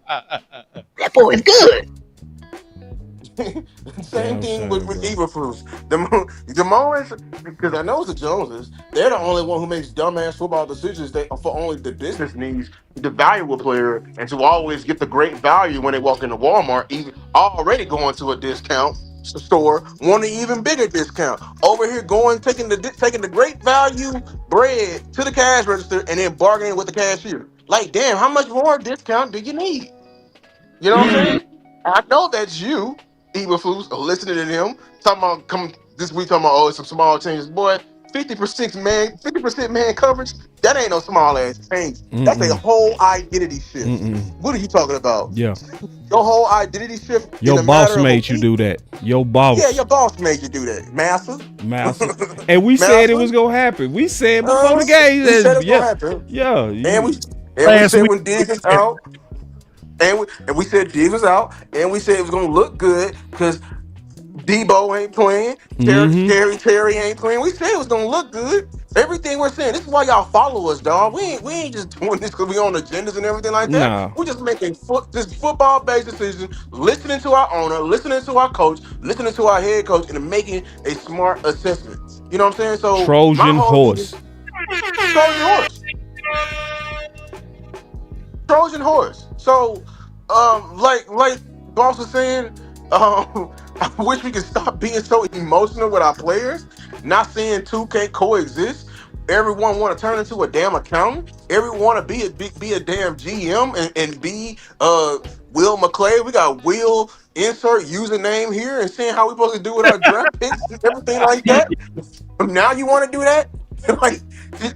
That boy is good. Same Damn thing shame, with bro. Eberflus. The moments, because I know it's the Joneses, they're the only one who makes dumbass football decisions for only the business needs the valuable player and to always get the great value when they walk into Walmart, even already going to a discount store, want an even bigger discount. Over here taking the great value bread to the cash register and then bargaining with the cashier. Like, damn, how much more discount do you need? You know what I'm saying? I know that's you, Eberflus, listening to them talking about come this week talking about oh it's some small changes. Boy, 50% man coverage. That ain't no small ass change. That's a whole identity shift. What are you talking about? Yeah. Your whole identity shift in Your a boss matter of a made you week. do that. Your Yeah, boss. your boss made you do that, master. Master. And we said it Master. was gonna happen. We said before the We said game. it's gonna Yeah. happen, Yeah. and we You Last said week, when Diggs is out, and we said Diggs was out, and we said it was gonna look good because Debo ain't playing. Terry ain't playing. We said it was gonna look good. Everything we're saying. This is why y'all follow us, dog. We ain't just doing this because we on agendas and everything like that. nah. We're just making this football based decisions, listening to our owner, listening to our coach, listening to our head coach, and making a smart assessment. You know what I'm saying? So my Trojan whole thing is horse. Trojan horse. Trojan horse. So, like Boss was saying, I wish we could stop being so emotional with our players. Not saying two can't coexist. Everyone want to turn into a damn accountant. Everyone want to be a damn GM and be Will McClay. We got Will insert username here and seeing how we supposed to do with our draft picks and everything like that. Now you want to do that? Like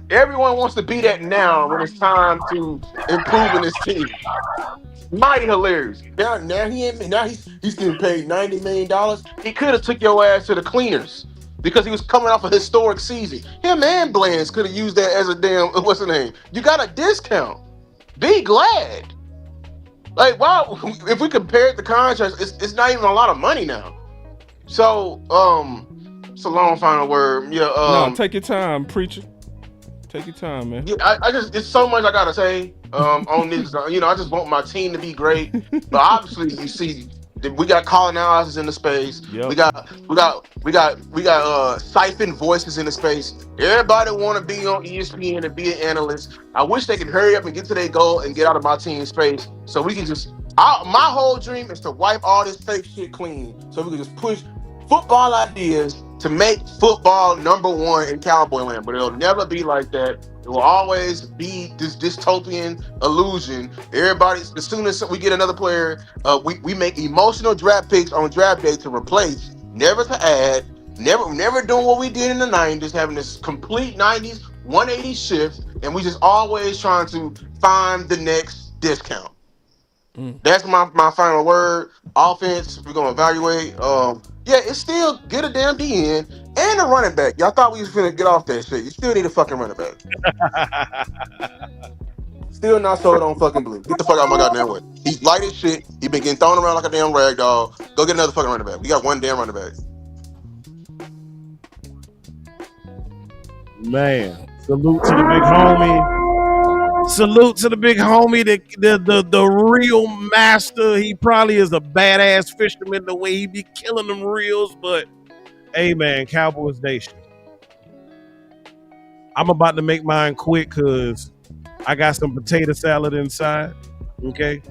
everyone wants to be that now when it's time to improve in this team. Mighty hilarious. Now he ain't now he's getting paid $90 million. He could have took your ass to the cleaners because he was coming off a historic season. Him and Blands could have used that as a damn what's the name? You got a discount. Be glad. Like wow, if we compared the contracts, it's not even a lot of money now. So it's a long final word. Yeah, No, take your time, preacher. Take your time, man. yeah, I just it's so much I gotta say on this. I just want my team to be great, but obviously you see that we got colonizers in the space. Yep. We got siphon voices in the space. Everybody want to be on ESPN and be an analyst. I wish they could hurry up and get to their goal and get out of my team space so we can just. My whole dream is to wipe all this fake shit clean so we can just push football ideas to make football number one in Cowboy land, but it'll never be like that. It will always be this dystopian illusion. Everybody, as soon as we get another player, we make emotional draft picks on draft day to replace, never to add, never doing what we did in the 90s, having this complete 90s 180 shift, and we just always trying to find the next discount. That's my final word. Offense, we're gonna evaluate. Yeah, it's still get a damn DN and a running back. Y'all thought we was finna get off that shit. You still need a fucking running back. Still not sold on fucking blue. Get the fuck out of my goddamn way. He's light as shit. He been getting thrown around like a damn rag doll. Go get another fucking running back. We got one damn running back. Man, salute to the big homie. Salute to the big homie, the real master. He probably is a badass fisherman the way he be killing them reels, but hey man, Cowboys Nation. I'm about to make mine quick because I got some potato salad inside. Okay.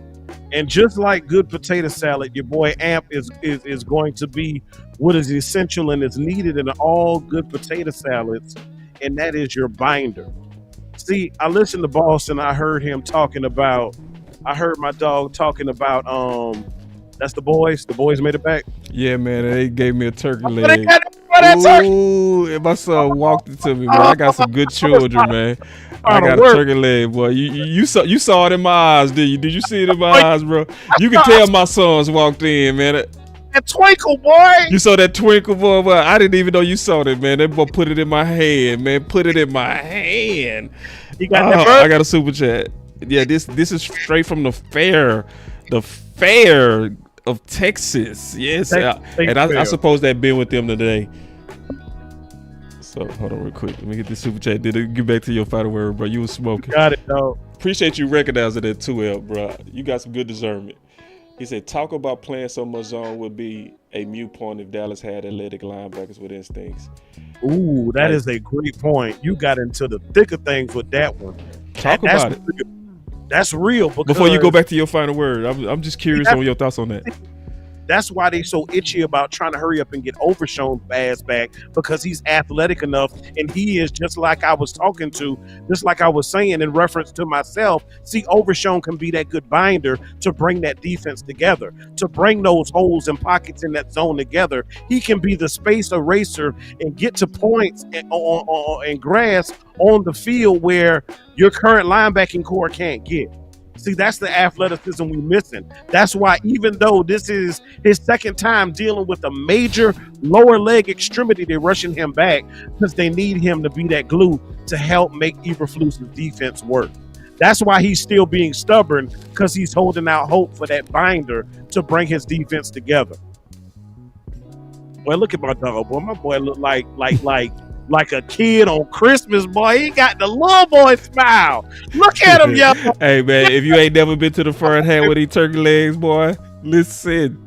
And just like good potato salad, your boy Amp is going to be what is essential and is needed in all good potato salads, and that is your binder. See, I listened to Boss and I heard my dog talking about that's the boys. The boys made it back. Yeah, man, they gave me a turkey leg. They got that turkey. Ooh, and my son walked into me, man. I got some good children, man. I got a turkey leg, boy. You saw it in my eyes, did you? Did you see it in my eyes, bro? You can tell my sons walked in, man. That twinkle, boy. You saw that twinkle, boy. But I didn't even know you saw that, man. That boy put it in my hand, man. Put it in my hand. You got that I got a super chat. Yeah, this is straight from the fair of Texas. Yes, and I suppose that been with them today. So hold on real quick. Let me get this super chat. Did it get back to your final word, bro? You was smoking. Got it, dog. Appreciate you recognizing that 2L, bro. You got some good discernment. He said, talk about playing so much zone would be a mute point if Dallas had athletic linebackers with instincts. Ooh, that is a great point. You got into the thick of things with that one. Talk about it. That's real. Before you go back to your final word, I'm just curious on your thoughts on that. That's why they so itchy about trying to hurry up and get Overshown ass back, because he's athletic enough, and he is just like I was saying in reference to myself. See, Overshown can be that good binder to bring that defense together, to bring those holes and pockets in that zone together. He can be the space eraser and get to points and grass on the field where your current linebacking core can't get. See, that's the athleticism we're missing. That's why, even though this is his second time dealing with a major lower leg extremity, they're rushing him back because they need him to be that glue to help make Eberflus's defense work. That's why he's still being stubborn, because he's holding out hope for that binder to bring his defense together. Boy, look at my dog, boy. My boy look like a kid on Christmas, boy. He got the little boy smile. Look at him, y'all. Hey, man, if you ain't never been to the front hand with these turkey legs, boy, listen.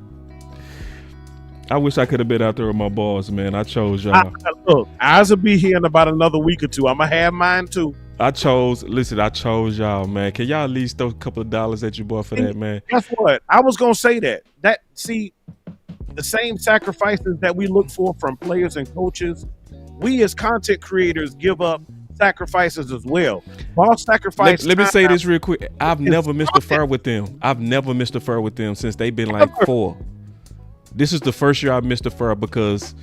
I wish I could have been out there with my boys, man. I chose y'all. Look, ours will be here in about another week or two. I'm going to have mine, too. I chose y'all, man. Can y'all at least throw a couple of dollars at your boy for that, man? Guess what? I was going to say that. See, the same sacrifices that we look for from players and coaches, we as content creators give up sacrifices as well. Boss sacrifice. Let me say this real quick. I've never missed a fur with them. I've never missed a fur with them since they've been like 4. This is the first year I missed a fur because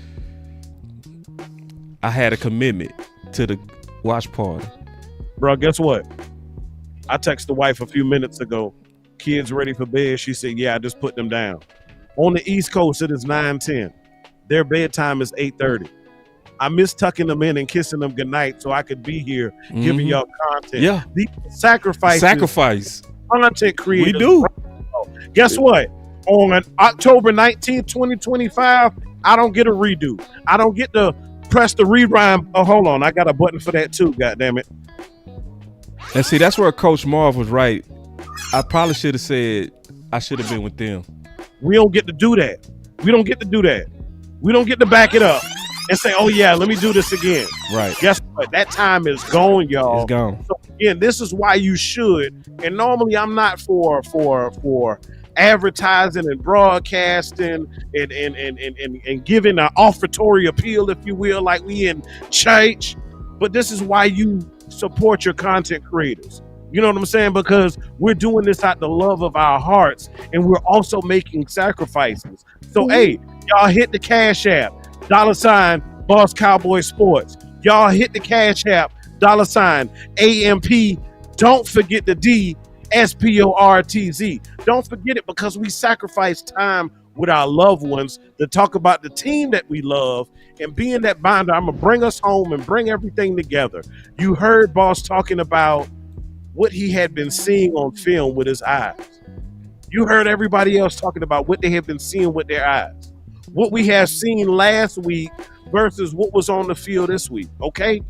I had a commitment to the watch party. Bro, guess what? I texted the wife a few minutes ago. Kids ready for bed? She said, yeah, I just put them down. On the East Coast, it is 9:10. Their bedtime is 8:30. I miss tucking them in and kissing them goodnight so I could be here giving y'all content. Yeah. These sacrifice. Content creators. We do. Guess what? On October 19th, 2025, I don't get a redo. I don't get to press the rewind. Oh, hold on. I got a button for that too, goddammit. And see, that's where Coach Marv was right. I probably should have said I should have been with them. We don't get to do that. We don't get to do that. We don't get to back it up and say, oh, yeah, let me do this again. Right. Guess what? That time is gone, y'all. It's gone. So, again, this is why you should. And normally I'm not for advertising and broadcasting and giving an offertory appeal, if you will, like we in church. But this is why you support your content creators. You know what I'm saying? Because we're doing this out the love of our hearts, and we're also making sacrifices. So, hey, y'all hit the Cash App, $ BossCowboySports. Y'all hit the Cash App, $ AMP. Don't forget the D, SPORTZ. Don't forget it, because we sacrifice time with our loved ones to talk about the team that we love and being that binder. I'm going to bring us home and bring everything together. You heard Boss talking about what he had been seeing on film with his eyes. You heard everybody else talking about what they have been seeing with their eyes. What we have seen last week versus what was on the field this week, okay?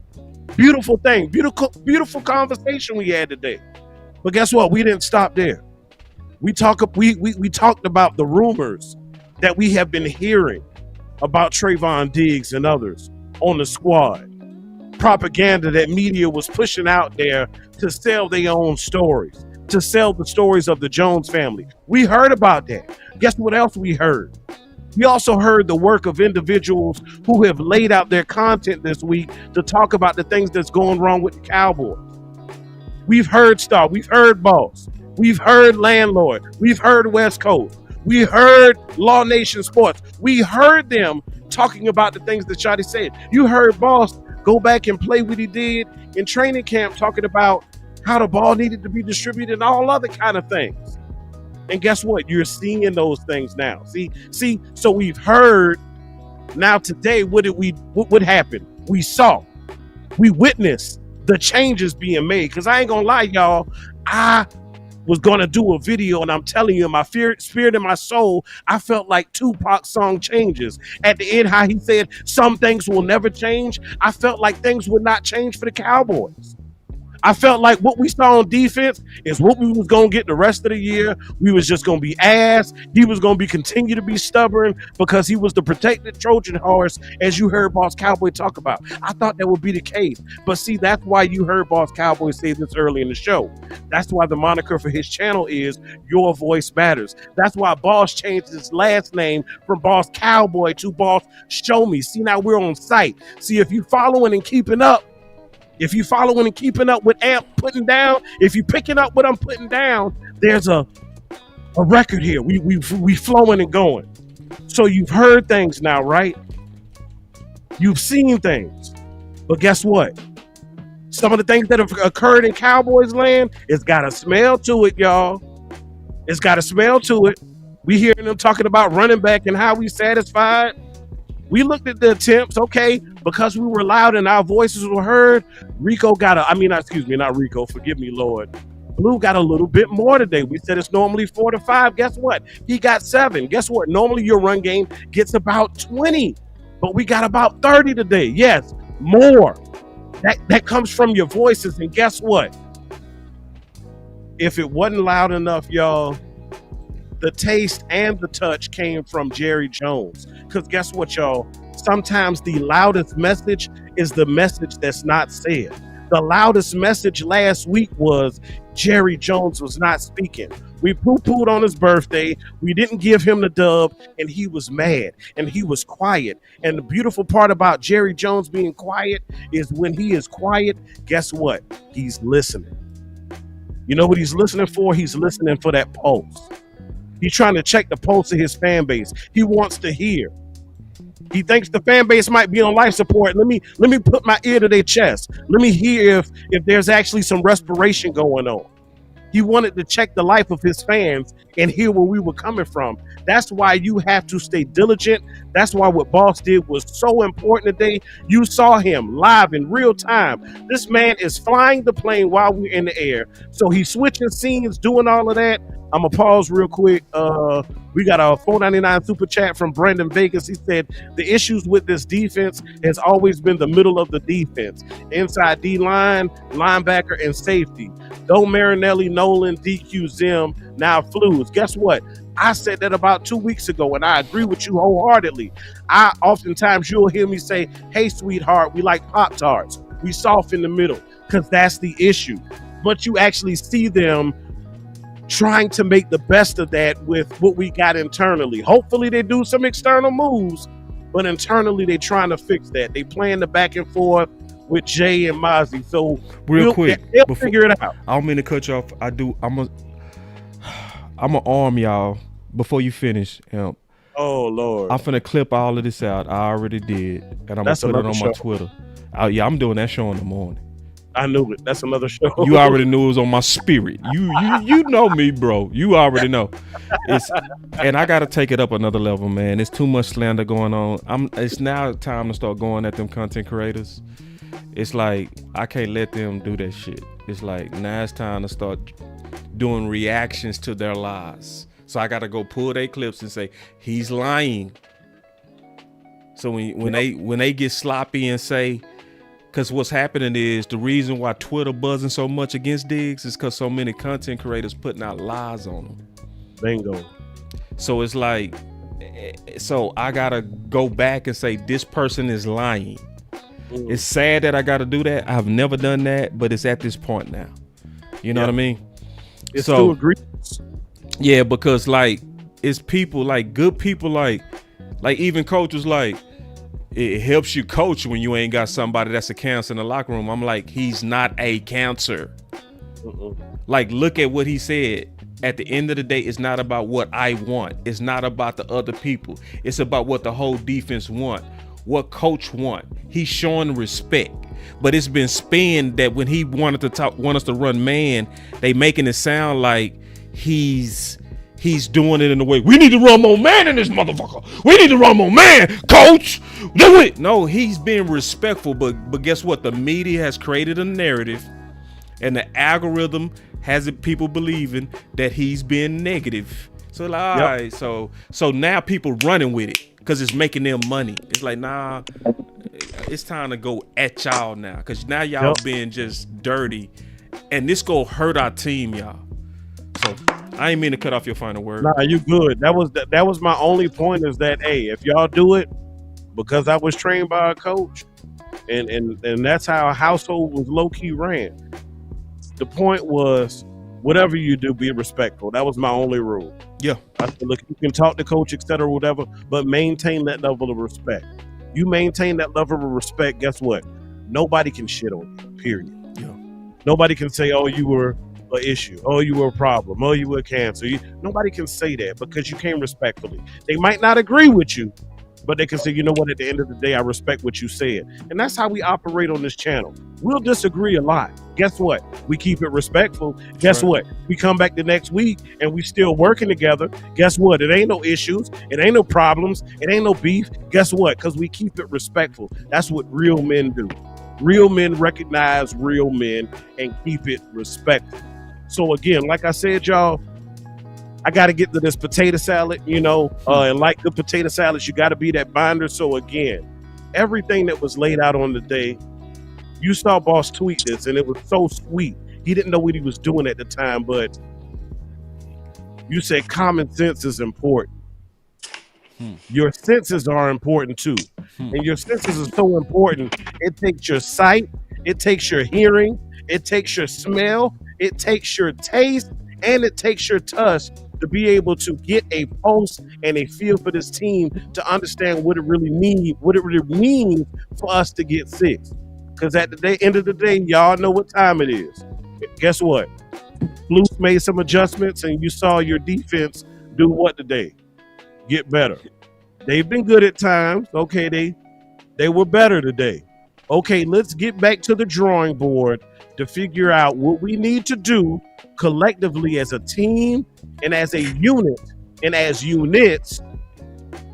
Beautiful thing. Beautiful conversation we had today. But guess what? We didn't stop there. We talked about the rumors that we have been hearing about Trayvon Diggs and others on the squad. propaganda that media was pushing out there to sell their own stories, to sell the stories of the Jones family. We heard about that. Guess what else we heard? We also heard the work of individuals who have laid out their content this week to talk about the things that's going wrong with the Cowboys. We've heard Star, we've heard Boss, we've heard Landlord, we've heard West Coast, we heard Law Nation Sports. We heard them talking about the things that Shotty said. You heard Boss go back and play what he did in training camp, talking about how the ball needed to be distributed and all other kind of things. And guess what? You're seeing those things now. See, so we've heard. Now today, what happened? We saw, we witnessed the changes being made. Because I ain't gonna lie, y'all, I was gonna do a video, and I'm telling you, in my spirit and my soul, I felt like Tupac's song Changes. At the end, how he said some things will never change. I felt like things would not change for the Cowboys. I felt like what we saw on defense is what we was going to get the rest of the year. We was just going to be ass. He was going to continue to be stubborn because he was the protected Trojan horse, as you heard Boss Cowboy talk about. I thought that would be the case. But see, that's why you heard Boss Cowboy say this early in the show. That's why the moniker for his channel is Your Voice Matters. That's why Boss changed his last name from Boss Cowboy to Boss Show Me. See, now we're on site. See, if you following and keeping up, with Amp putting down, if you picking up what I'm putting down, there's a record here. We flowing and going. So you've heard things now, right? You've seen things. But guess what? Some of the things that have occurred in Cowboys land, it's got a smell to it, y'all. It's got a smell to it. We hearing them talking about running back and how we satisfied. We looked at the attempts, okay, because we were loud and our voices were heard. Not Rico, forgive me, Lord. Blue got a little bit more today. We said it's normally 4 to 5. Guess what? He got 7. Guess what? Normally your run game gets about 20, but we got about 30 today. Yes, more. That comes from your voices, and guess what? If it wasn't loud enough, y'all, the taste and the touch came from Jerry Jones. Because guess what, y'all? Sometimes the loudest message is the message that's not said. The loudest message last week was Jerry Jones was not speaking. We poo-pooed on his birthday. We didn't give him the dub, and he was mad, and he was quiet. And the beautiful part about Jerry Jones being quiet is when he is quiet, guess what? He's listening. You know what he's listening for? He's listening for that pulse. He's trying to check the pulse of his fan base. He wants to hear. He thinks the fan base might be on life support. Let me put my ear to their chest. Let me hear if there's actually some respiration going on. He wanted to check the life of his fans and hear where we were coming from. That's why you have to stay diligent. That's why what Boss did was so important today. You saw him live in real time. This man is flying the plane while we're in the air. So he's switching scenes, doing all of that. I'm going to pause real quick. We got a $4.99 super chat from Brandon Vegas. He said, the issues with this defense has always been the middle of the defense. Inside D-line, linebacker, and safety. Though Marinelli, Nolan, DQ, Zim, now Flus. Guess what? I said that about 2 weeks ago, and I agree with you wholeheartedly. Oftentimes you'll hear me say, hey, sweetheart, we like Pop-Tarts. We soft in the middle, because that's the issue. But you actually see them trying to make the best of that with what we got internally. Hopefully they do some external moves, but internally they're trying to fix that. They playing the back and forth with Jay and Mozzie. So real quick, they'll figure it out. I don't mean to cut you off. I'm gonna arm y'all before you finish. Oh Lord, I'm finna clip all of this out. I already did, and I'm gonna put it on my Twitter. I'm doing that show in the morning. I knew it. That's another show. You already knew it was on my spirit. You know me, bro. You already know. And I gotta take it up another level, man. It's too much slander going on. It's now time to start going at them content creators. It's like I can't let them do that shit. It's like now it's time to start doing reactions to their lies. So I gotta go pull their clips and say he's lying. So when they get sloppy and say. Because what's happening is the reason why Twitter buzzing so much against Diggs is because so many content creators putting out lies on them. Bingo. So it's like, so I gotta go back and say this person is lying. It's sad that I got to do that. I've never done that, but it's at this point now. You know what I mean? It's so, 2 agreements. Yeah, because like it's people like good people like even coaches like it helps you coach when you ain't got somebody that's a cancer in the locker room. I'm like, he's not a cancer. Like, look at what he said. At the end of the day, it's not about what I want. It's not about the other people. It's about what the whole defense want, what coach want. He's showing respect. But it's been spun that when he want us to run man, they making it sound like he's doing it in the way, we need to run more man in this motherfucker. We need to run more man, coach. Do it. No, he's being respectful, but guess what? The media has created a narrative and the algorithm has it people believing that he's being negative. So like, all right, so now people running with it because it's making them money. It's like, nah, it's time to go at y'all now because now y'all being just dirty, and this go hurt our team, y'all. So I ain't mean to cut off your final word. Nah, you good. That was my only point is that, hey, if y'all do it, because I was trained by a coach, and that's how a household was low key ran. The point was, whatever you do, be respectful. That was my only rule. Yeah. I said, look, you can talk to coach, etc., whatever, but maintain that level of respect. You maintain that level of respect, guess what? Nobody can shit on you, period. Yeah. Nobody can say, oh, you were an issue. Oh, you were a problem. Oh, you were cancer. Nobody can say that because you came respectfully. They might not agree with you, but they can say, you know what, at the end of the day, I respect what you said. And that's how we operate on this channel. We'll disagree a lot. Guess what? We keep it respectful. Guess what? We come back the next week and we still working together. Guess what? It ain't no issues. It ain't no problems. It ain't no beef. Guess what? Because we keep it respectful. That's what real men do. Real men recognize real men and keep it respectful. So again, like I said, y'all, I got to get to this potato salad, and like the potato salads, you got to be that binder. So again, everything that was laid out on the day, you saw Boss tweet this, and it was so sweet. He didn't know what he was doing at the time, but you said common sense is important. Your senses are important too. And your senses are so important. It takes your sight, it takes your hearing, it takes your smell, it takes your taste, and it takes your touch to be able to get a pulse and a feel for this team to understand what it really means for us to get 6. Because at the end of the day, y'all know what time it is. Guess what? Flus made some adjustments, and you saw your defense do what today? Get better. They've been good at times. Okay, they were better today. Okay, let's get back to the drawing board to figure out what we need to do collectively as a team and as a unit and as units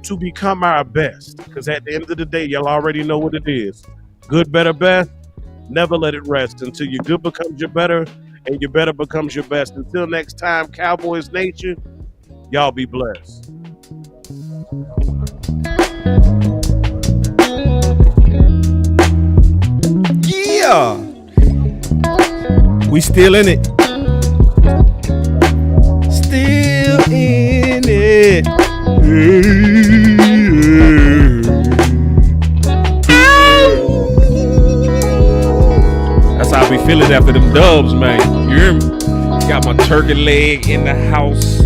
to become our best. Because at the end of the day, y'all already know what it is. Good, better, best. Never let it rest until your good becomes your better and your better becomes your best. Until next time, Cowboys Nation, y'all be blessed. Yeah. We still in it. Still in it. That's how I be feeling after them dubs, man. You hear me? Got my turkey leg in the house.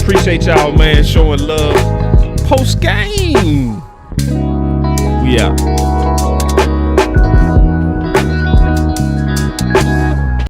Appreciate y'all, man, showing love. Post game. We out.